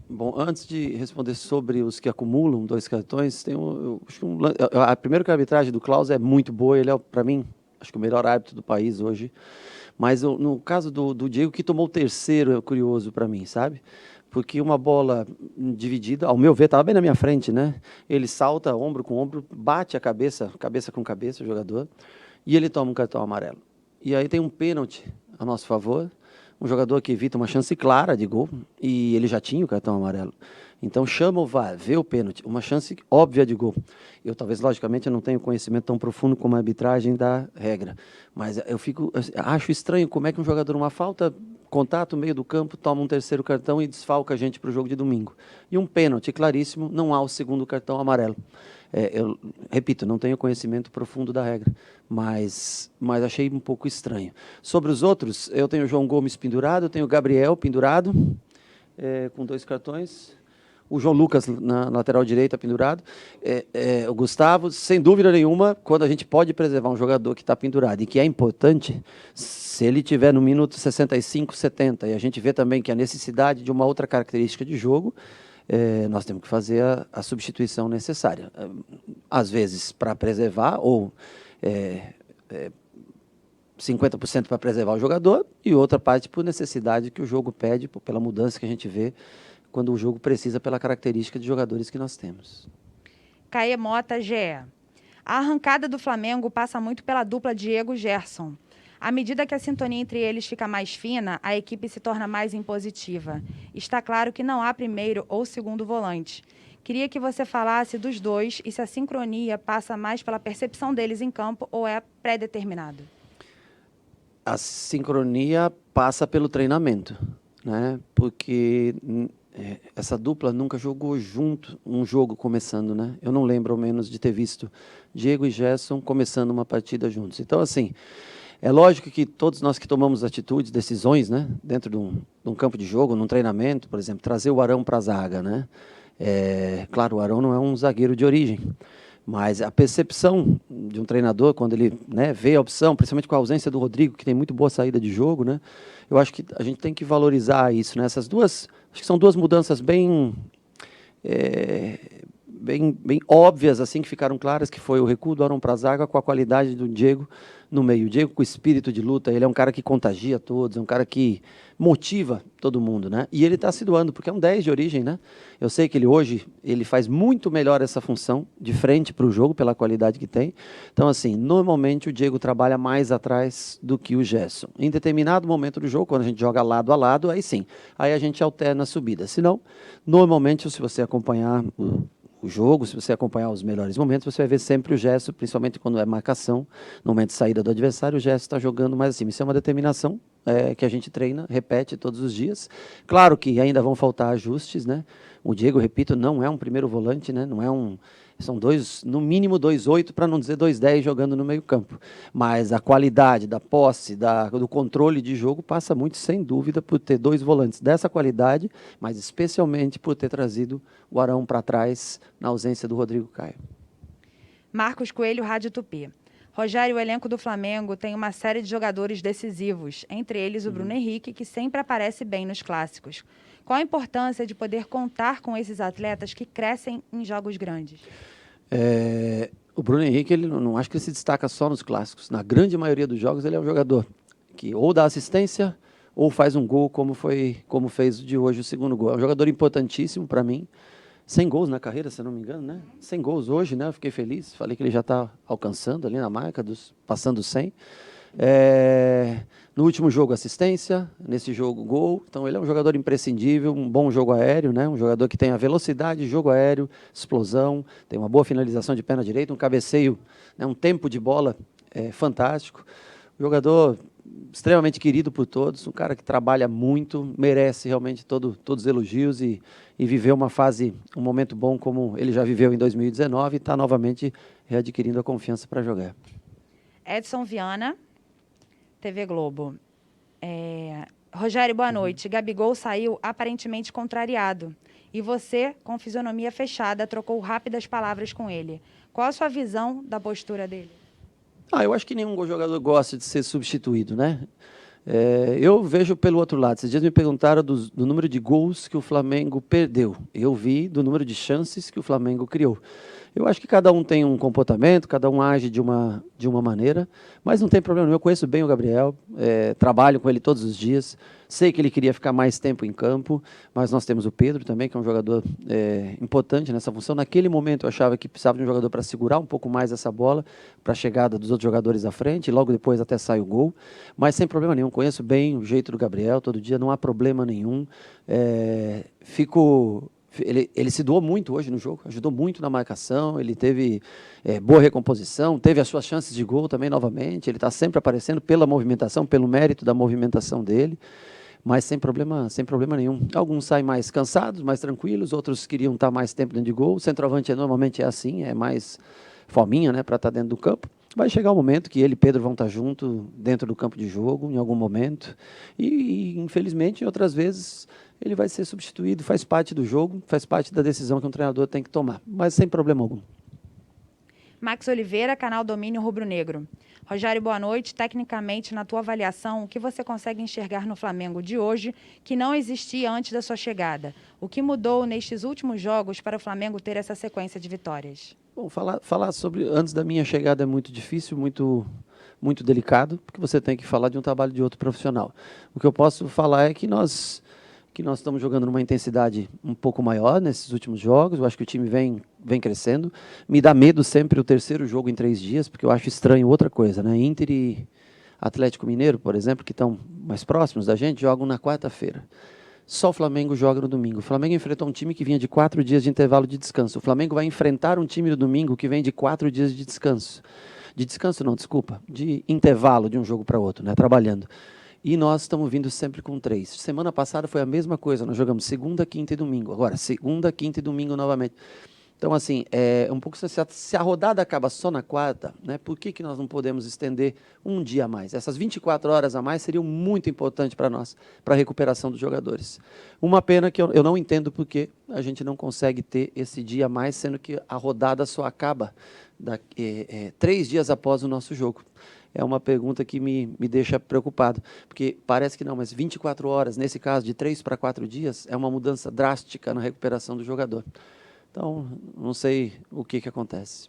Bom, antes de responder sobre os que acumulam 2 cartões, a primeira arbitragem do Klaus é muito boa, ele é, para mim, acho que o melhor árbitro do país hoje. Mas no caso do Diego, que tomou o 3º, é curioso para mim, sabe? Porque uma bola dividida, ao meu ver, estava bem na minha frente, né? Ele salta ombro com ombro, bate a cabeça com cabeça, o jogador, e ele toma um cartão amarelo. E aí tem um pênalti a nosso favor, um jogador que evita uma chance clara de gol, e ele já tinha o cartão amarelo. Então chama o VAR, vê o pênalti, uma chance óbvia de gol. Eu talvez, logicamente, eu não tenho conhecimento tão profundo como a arbitragem da regra, mas acho estranho como é que um jogador, uma falta, contato no meio do campo, toma um 3º cartão e desfalca a gente para o jogo de domingo. E um pênalti claríssimo, não há o 2º cartão amarelo. Eu repito, não tenho conhecimento profundo da regra, mas achei um pouco estranho. Sobre os outros, eu tenho o João Gomes pendurado, eu tenho o Gabriel pendurado, com 2 cartões. O João Lucas na lateral direita pendurado, o Gustavo, sem dúvida nenhuma, quando a gente pode preservar um jogador que está pendurado e que é importante, se ele tiver no minuto 65, 70, e a gente vê também que a necessidade de uma outra característica de jogo, nós temos que fazer a substituição necessária. Às vezes para preservar, ou 50% para preservar o jogador, e outra parte por necessidade que o jogo pede, pela mudança que a gente vê, quando o jogo precisa pela característica de jogadores que nós temos. Caê Mota, GE. A arrancada do Flamengo passa muito pela dupla Diego e Gerson. À medida que a sintonia entre eles fica mais fina, a equipe se torna mais impositiva. Está claro que não há primeiro ou segundo volante. Queria que você falasse dos dois e se a sincronia passa mais pela percepção deles em campo ou é pré-determinado. A sincronia passa pelo treinamento, né? Porque essa dupla nunca jogou junto um jogo começando, né? Eu não lembro ao menos de ter visto Diego e Gerson começando uma partida juntos. Então, assim, é lógico que todos nós que tomamos atitudes, decisões, né, dentro de um campo de jogo, num treinamento, por exemplo, trazer o Arão para a zaga, né? Claro, o Arão não é um zagueiro de origem, mas a percepção de um treinador, quando ele, né, vê a opção, principalmente com a ausência do Rodrigo, que tem muito boa saída de jogo, né? Eu acho que a gente tem que valorizar isso, né? Essas duas, acho que são 2 mudanças bem óbvias, assim, que ficaram claras, que foi o recuo do Arão para a zaga com a qualidade do Diego no meio. O Diego com espírito de luta, ele é um cara que contagia todos, é um cara que motiva todo mundo, né? E ele está se doando, porque é um 10 de origem, né? Eu sei que hoje ele faz muito melhor essa função de frente para o jogo, pela qualidade que tem. Então, assim, normalmente o Diego trabalha mais atrás do que o Gerson. Em determinado momento do jogo, quando a gente joga lado a lado, aí sim, aí a gente alterna a subida. Senão, normalmente, se você acompanhar o o jogo, se você acompanhar os melhores momentos, você vai ver sempre o Gerson, principalmente quando é marcação, no momento de saída do adversário, o Gerson está jogando mais acima. Isso é uma determinação que a gente treina, repete todos os dias. Claro que ainda vão faltar ajustes, né? O Diego, repito, não é um primeiro volante, né? Não é um... São no mínimo 2,8, para não dizer 2,10 jogando no meio campo. Mas a qualidade da posse, do controle de jogo passa muito, sem dúvida, por ter 2 volantes dessa qualidade, mas especialmente por ter trazido o Arão para trás na ausência do Rodrigo Caio. Marcos Coelho, Rádio Tupi. Rogério, o elenco do Flamengo tem uma série de jogadores decisivos, entre eles o Bruno Henrique, que sempre aparece bem nos clássicos. Qual a importância de poder contar com esses atletas que crescem em jogos grandes? O Bruno Henrique, ele não acho que ele se destaca só nos clássicos. Na grande maioria dos jogos, ele é um jogador que ou dá assistência ou faz um gol, como fez de hoje o segundo gol. É um jogador importantíssimo para mim. 100 gols na carreira, se eu não me engano, né? 100 gols hoje, né? Eu fiquei feliz. Falei que ele já está alcançando ali na marca, passando 100. No último jogo, assistência. Nesse jogo, gol. Então, ele é um jogador imprescindível, um bom jogo aéreo, né? Um jogador que tem a velocidade, jogo aéreo, explosão, tem uma boa finalização de perna direita, um cabeceio, né? Um tempo de bola fantástico. Um jogador extremamente querido por todos, um cara que trabalha muito, merece realmente todos os elogios e viveu um momento bom como ele já viveu em 2019 e está novamente readquirindo a confiança para jogar. Edson Viana, TV Globo. Rogério, boa noite. Gabigol saiu aparentemente contrariado e você, com fisionomia fechada, trocou rápidas palavras com ele. Qual a sua visão da postura dele? Eu acho que nenhum jogador gosta de ser substituído, né? Eu vejo pelo outro lado. Esses dias me perguntaram do número de gols que o Flamengo perdeu. Eu vi do número de chances que o Flamengo criou. Eu acho que cada um tem um comportamento, cada um age de uma maneira, mas não tem problema. Eu conheço bem o Gabriel, trabalho com ele todos os dias, sei que ele queria ficar mais tempo em campo, mas nós temos o Pedro também, que é um jogador importante nessa função. Naquele momento eu achava que precisava de um jogador para segurar um pouco mais essa bola, para a chegada dos outros jogadores à frente, e logo depois até sai o gol, mas sem problema nenhum. Conheço bem o jeito do Gabriel, todo dia, não há problema nenhum. Ele se doou muito hoje no jogo, ajudou muito na marcação, ele teve boa recomposição, teve as suas chances de gol também novamente, ele está sempre aparecendo pela movimentação, pelo mérito da movimentação dele, mas sem problema nenhum. Alguns saem mais cansados, mais tranquilos, outros queriam estar mais tempo dentro de gol. O centroavante normalmente é assim, é mais fominha, né, para estar dentro do campo. Vai chegar o momento que ele e Pedro vão estar juntos dentro do campo de jogo, em algum momento, e infelizmente, em outras vezes, ele vai ser substituído, faz parte do jogo, faz parte da decisão que um treinador tem que tomar, mas sem problema algum. Max Oliveira, canal Domínio Rubro Negro. Rogério, boa noite. Tecnicamente, na tua avaliação, o que você consegue enxergar no Flamengo de hoje que não existia antes da sua chegada? O que mudou nestes últimos jogos para o Flamengo ter essa sequência de vitórias? Bom, falar sobre antes da minha chegada é muito difícil, muito delicado, porque você tem que falar de um trabalho de outro profissional. O que eu posso falar é que nós estamos jogando numa intensidade um pouco maior nesses últimos jogos. Eu acho que o time vem crescendo. Me dá medo sempre o terceiro jogo em 3 dias, porque eu acho estranho outra coisa, né? Inter e Atlético Mineiro, por exemplo, que estão mais próximos da gente, jogam na quarta-feira. Só o Flamengo joga no domingo. O Flamengo enfrentou um time que vinha de 4 dias de intervalo de descanso. O Flamengo vai enfrentar um time no domingo que vem de 4 dias de descanso. De intervalo de um jogo para outro, né? Trabalhando. E nós estamos vindo sempre com 3. Semana passada foi a mesma coisa, nós jogamos segunda, quinta e domingo. Agora, segunda, quinta e domingo novamente. Então, assim, um pouco se a rodada acaba só na quarta, né, por que nós não podemos estender um dia a mais? Essas 24 horas a mais seriam muito importantes para nós, para a recuperação dos jogadores. Uma pena que eu não entendo por que a gente não consegue ter esse dia a mais, sendo que a rodada só acaba 3 dias após o nosso jogo. É uma pergunta que me deixa preocupado, porque parece que não, mas 24 horas, nesse caso, de 3 para 4 dias, é uma mudança drástica na recuperação do jogador. Então, não sei o que acontece.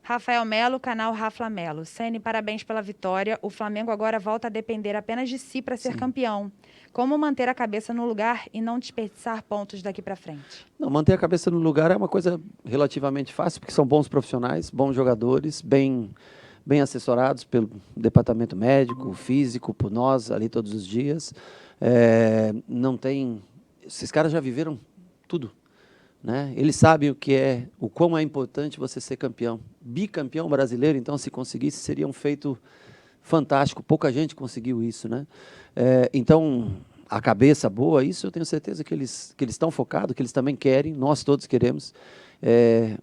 Rafael Melo, canal Rafa Melo. Ceni, parabéns pela vitória. O Flamengo agora volta a depender apenas de si para ser campeão. Como manter a cabeça no lugar e não desperdiçar pontos daqui para frente? Não, manter a cabeça no lugar é uma coisa relativamente fácil, porque são bons profissionais, bons jogadores, bem assessorados pelo departamento médico, físico, por nós ali todos os dias. Não tem... Esses caras já viveram tudo. né? Eles sabem o quão é importante você ser campeão. Bicampeão brasileiro, então, se conseguisse, seria um feito fantástico. Pouca gente conseguiu isso, né? Então, a cabeça boa, isso eu tenho certeza que eles estão focados, que eles também querem, nós todos queremos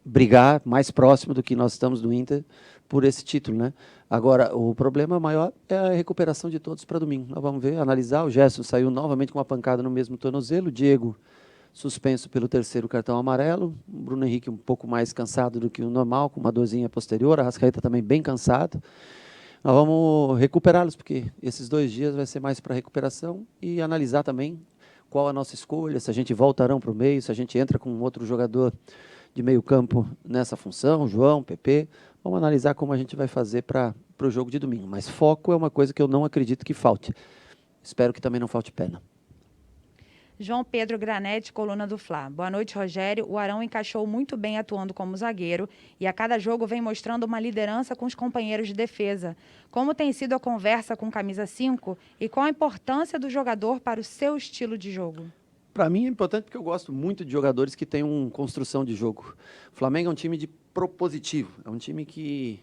brigar mais próximo do que nós estamos do Inter por esse título, né? Agora, o problema maior é a recuperação de todos para domingo. Nós vamos ver, analisar. O Gerson saiu novamente com uma pancada no mesmo tornozelo. O Diego suspenso pelo 3º cartão amarelo. O Bruno Henrique um pouco mais cansado do que o normal, com uma dorzinha posterior. A Arrascaeta também bem cansado. Nós vamos recuperá-los, porque esses 2 dias vai ser mais para recuperação e analisar também qual a nossa escolha, se a gente volta Arão para o meio, se a gente entra com outro jogador de meio campo nessa função, João, PP. Vamos analisar como a gente vai fazer para o jogo de domingo. Mas foco é uma coisa que eu não acredito que falte. Espero que também não falte perna. João Pedro Granete, coluna do Fla. Boa noite, Rogério. O Arão encaixou muito bem atuando como zagueiro e a cada jogo vem mostrando uma liderança com os companheiros de defesa. Como tem sido a conversa com camisa 5 e qual a importância do jogador para o seu estilo de jogo? Para mim é importante porque eu gosto muito de jogadores que têm uma construção de jogo. O Flamengo é um time de propositivo, é um time que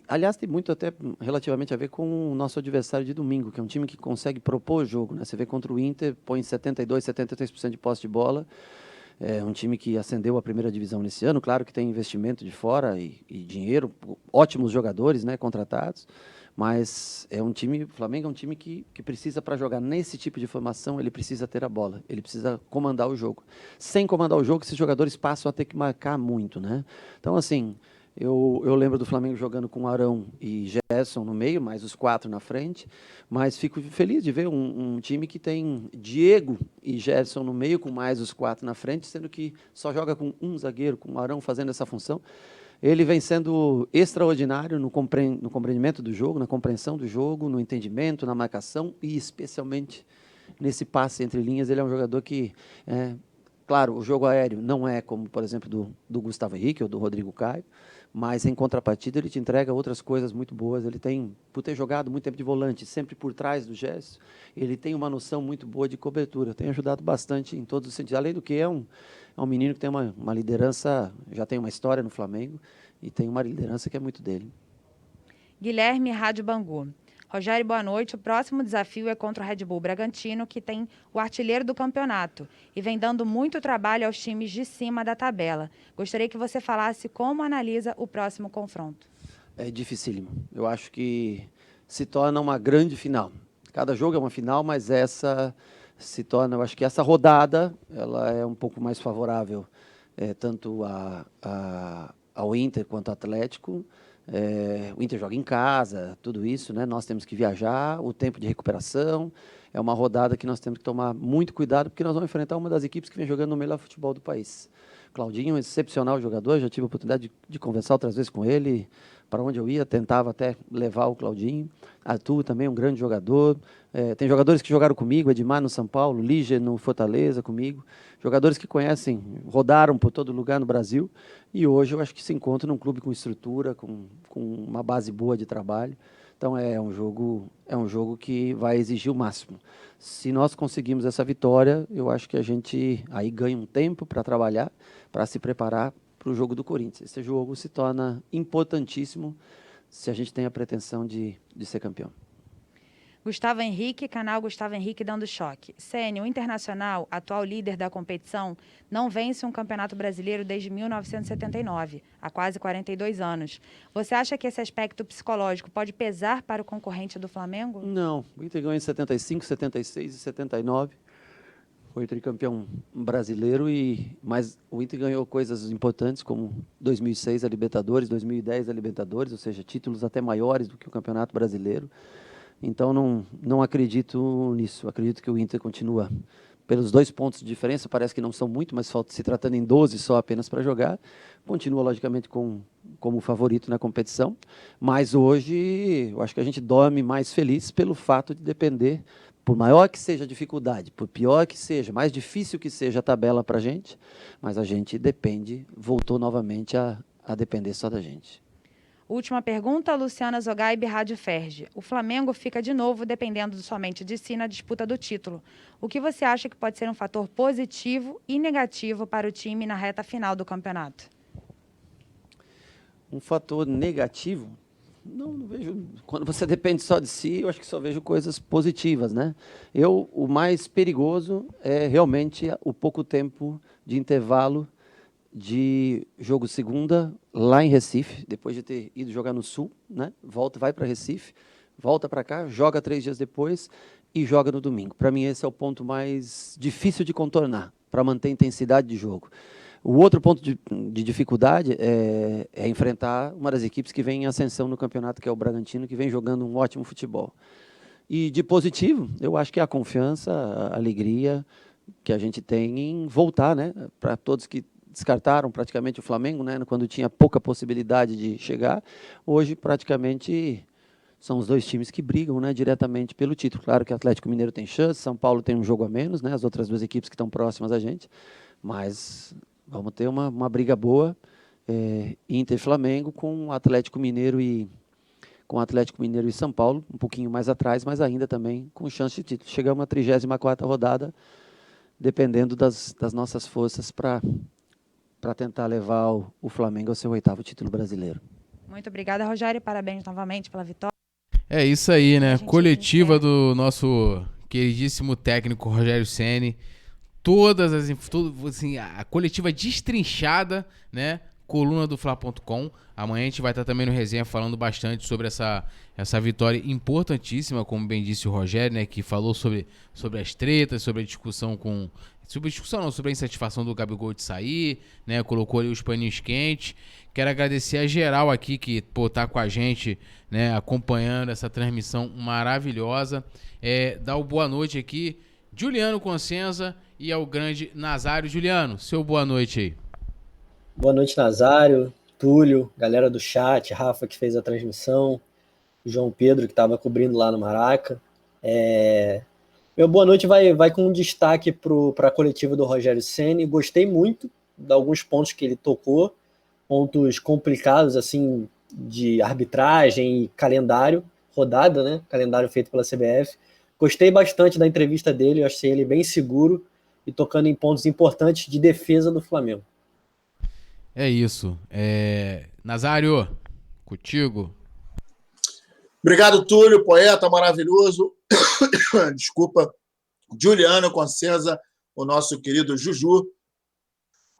aliás, tem muito até relativamente a ver com o nosso adversário de domingo, que é um time que consegue propor o jogo, né? Você vê contra o Inter, põe 72%, 73% de posse de bola. É um time que ascendeu à primeira divisão nesse ano, claro que tem investimento de fora e dinheiro, ótimos jogadores, né, contratados, mas o Flamengo é um time que precisa, para jogar nesse tipo de formação, ele precisa ter a bola, ele precisa comandar o jogo. Sem comandar o jogo, esses jogadores passam a ter que marcar muito, né? Então, assim, eu lembro do Flamengo jogando com Arão e Gerson no meio, mais os 4 na frente, mas fico feliz de ver um time que tem Diego e Gerson no meio, com mais os 4 na frente, sendo que só joga com um zagueiro, com o Arão fazendo essa função. Ele vem sendo extraordinário no compreendimento do jogo, na compreensão do jogo, no entendimento, na marcação e especialmente nesse passe entre linhas. Ele é um jogador que, claro, o jogo aéreo não é como, por exemplo, do Gustavo Henrique ou do Rodrigo Caio, mas em contrapartida ele te entrega outras coisas muito boas. Ele tem, por ter jogado muito tempo de volante, sempre por trás do Gerson, ele tem uma noção muito boa de cobertura, tem ajudado bastante em todos os sentidos, além do que é um menino que tem uma liderança, já tem uma história no Flamengo e tem uma liderança que é muito dele. Guilherme, Rádio Bangu. Rogério, boa noite. O próximo desafio é contra o Red Bull Bragantino, que tem o artilheiro do campeonato e vem dando muito trabalho aos times de cima da tabela. Gostaria que você falasse como analisa o próximo confronto. É dificílimo. Eu acho que se torna uma grande final. Cada jogo é uma final, mas essa se torna, eu acho que essa rodada ela é um pouco mais favorável tanto ao Inter quanto ao Atlético. O Inter joga em casa, tudo isso, né? Nós temos que viajar, o tempo de recuperação. É uma rodada que nós temos que tomar muito cuidado, porque nós vamos enfrentar uma das equipes que vem jogando no melhor futebol do país. Claudinho é um excepcional jogador, já tive a oportunidade de conversar outras vezes com ele, para onde eu ia, tentava até levar o Claudinho. Arthur também é um grande jogador. Tem jogadores que jogaram comigo, Edmar no São Paulo, Líger no Fortaleza comigo. Jogadores que conhecem, rodaram por todo lugar no Brasil e hoje eu acho que se encontram num clube com estrutura, com uma base boa de trabalho. Então é um jogo que vai exigir o máximo. Se nós conseguirmos essa vitória, eu acho que a gente aí ganha um tempo para trabalhar, para se preparar para o jogo do Corinthians. Esse jogo se torna importantíssimo se a gente tem a pretensão de ser campeão. Gustavo Henrique, canal Gustavo Henrique dando choque. Sênior, o Internacional, atual líder da competição, não vence um campeonato brasileiro desde 1979, há quase 42 anos. Você acha que esse aspecto psicológico pode pesar para o concorrente do Flamengo? Não, o Inter ganhou em 75, 76 e 79. Foi tricampeão brasileiro, mas o Inter ganhou coisas importantes, como 2006 a Libertadores, 2010 a Libertadores, ou seja, títulos até maiores do que o Campeonato Brasileiro. Então, não acredito nisso. Acredito que o Inter continua pelos 2 pontos de diferença, parece que não são muito, mas se tratando em 12 só apenas para jogar, continua, logicamente, como favorito na competição. Mas hoje, eu acho que a gente dorme mais feliz pelo fato de depender, por maior que seja a dificuldade, por pior que seja, mais difícil que seja a tabela para a gente, mas a gente voltou novamente a depender só da gente. Última pergunta, Luciana Zogaib, Rádio Ferge. O Flamengo fica de novo dependendo somente de si na disputa do título. O que você acha que pode ser um fator positivo e negativo para o time na reta final do campeonato? Um fator negativo? Não vejo. Quando você depende só de si, eu acho que só vejo coisas positivas, né? O mais perigoso é realmente o pouco tempo de intervalo de jogo segunda lá em Recife, depois de ter ido jogar no Sul, né? Vai para Recife, volta para cá, joga 3 dias depois e joga no domingo. Para mim esse é o ponto mais difícil de contornar, para manter a intensidade de jogo. O outro ponto de dificuldade é enfrentar uma das equipes que vem em ascensão no campeonato, que é o Bragantino, que vem jogando um ótimo futebol. E de positivo, eu acho que é a confiança, a alegria que a gente tem em voltar, né? Para todos que descartaram praticamente o Flamengo, né? Quando tinha pouca possibilidade de chegar, hoje praticamente são os dois times que brigam, né, diretamente pelo título. Claro que o Atlético Mineiro tem chance, São Paulo tem um jogo a menos, né? As outras duas equipes que estão próximas a gente, mas vamos ter uma briga boa, Inter e Flamengo com Atlético Mineiro e São Paulo, um pouquinho mais atrás, mas ainda também com chance de título. Chegamos à 34ª rodada, dependendo das nossas forças para tentar levar o Flamengo ao seu 8º título brasileiro. Muito obrigada, Rogério. Parabéns novamente pela vitória. É isso aí, né? A gente Coletiva encerra. do nosso queridíssimo técnico Rogério Ceni. Todas assim, a coletiva destrinchada, né? Coluna do Fla.com. Amanhã a gente vai estar também no resenha falando bastante sobre essa vitória importantíssima, como bem disse o Rogério, né? Que falou sobre as tretas, sobre a discussão sobre a insatisfação do Gabigol de sair, né? Colocou ali os paninhos quentes. Quero agradecer a geral aqui que tá com a gente, né? Acompanhando essa transmissão maravilhosa. Dar o boa noite aqui, Juliano Consenza e ao grande Nazário. Juliano, seu boa noite aí. Boa noite, Nazário, Túlio, galera do chat, Rafa que fez a transmissão, João Pedro que estava cobrindo lá no Maraca. Meu boa noite vai com um destaque para a coletiva do Rogério Ceni. Gostei muito de alguns pontos que ele tocou, pontos complicados assim de arbitragem e calendário, rodada, né? Calendário feito pela CBF. Gostei bastante da entrevista dele, eu achei ele bem seguro e tocando em pontos importantes de defesa do Flamengo. É isso. Nazário, contigo. Obrigado, Túlio, poeta maravilhoso. Desculpa. Juliano Consenza, o nosso querido Juju.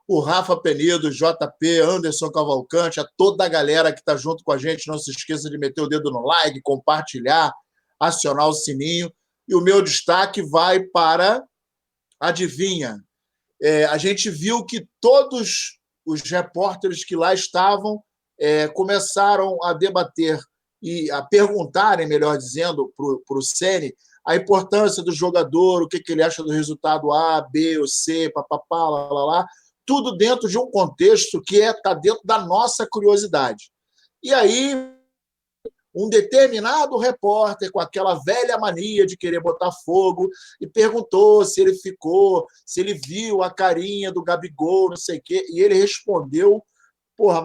O Rafa Penido, JP, Anderson Cavalcante, a toda a galera que está junto com a gente. Não se esqueça de meter o dedo no like, compartilhar, acionar o sininho. E o meu destaque vai para, adivinha, a gente viu que todos os repórteres que lá estavam começaram a debater e a perguntarem, melhor dizendo, para o Ceni a importância do jogador, o que ele acha do resultado A, B ou C, papapá, lá, tudo dentro de um contexto que está dentro da nossa curiosidade. E aí, um determinado repórter com aquela velha mania de querer botar fogo e perguntou se ele se ele viu a carinha do Gabigol, não sei o quê, e ele respondeu,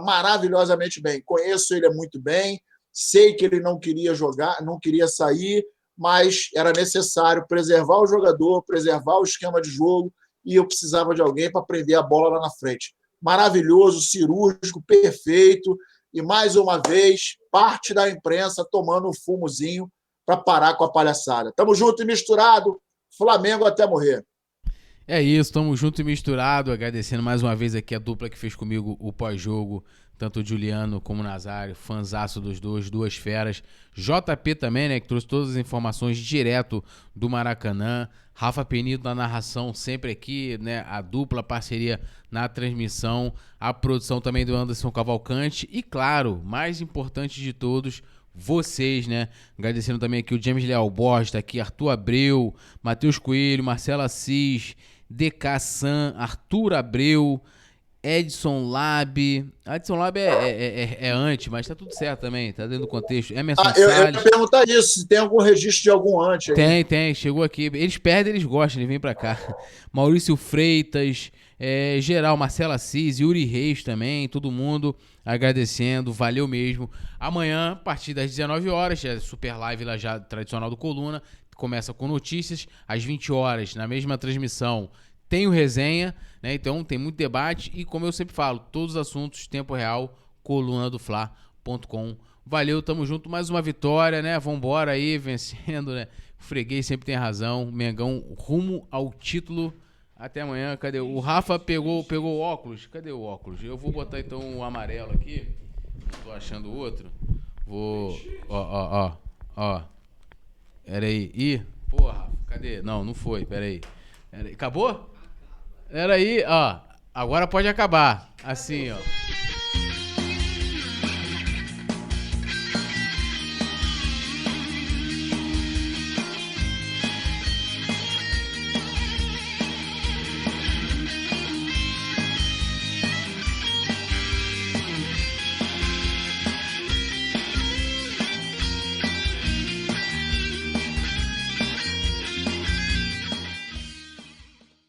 maravilhosamente bem. Conheço ele muito bem, sei que ele não queria jogar, não queria sair, mas era necessário preservar o jogador, preservar o esquema de jogo, e eu precisava de alguém para prender a bola lá na frente. Maravilhoso, cirúrgico, perfeito, e mais uma vez, parte da imprensa tomando um fumozinho para parar com a palhaçada. Tamo junto e misturado, Flamengo até morrer. É isso, tamo junto e misturado, agradecendo mais uma vez aqui a dupla que fez comigo o pós-jogo, tanto o Juliano como o Nazário, fãzaço dos duas feras. JP também, né, que trouxe todas as informações direto do Maracanã. Rafa Penido na narração, sempre aqui, né, a dupla parceria na transmissão. A produção também do Anderson Cavalcante. E claro, mais importante de todos, vocês, né? Agradecendo também aqui o James Leal Borges, tá aqui, Arthur Abreu, Matheus Coelho, Marcelo Assis, DK San, Arthur Abreu, Edson Lab. Edson Lab é antes, mas tá tudo certo também, tá dentro do contexto. Emerson Eu Salles. ia perguntar isso, se tem algum registro de algum antes aí. Tem, chegou aqui. Eles perdem, eles gostam, eles vêm pra cá. Maurício Freitas, Geral, Marcela Assis, Yuri Reis também, todo mundo agradecendo, valeu mesmo. Amanhã, a partir das 19 horas, é super live lá já tradicional do Coluna, começa com notícias, às 20 horas, na mesma transmissão, tem o resenha, né? Então tem muito debate e, como eu sempre falo, todos os assuntos, tempo real, colunadofla.com. Valeu, tamo junto, mais uma vitória, né? Vambora aí, vencendo, né? O freguês sempre tem razão, Mengão rumo ao título. Até amanhã, cadê? O Rafa pegou o óculos, cadê o óculos? Eu vou botar então o amarelo aqui, não tô achando o outro. Vou, ó. Pera aí, porra, cadê? Não foi, pera aí. Acabou? Pera aí, ó, agora pode acabar, assim, ó.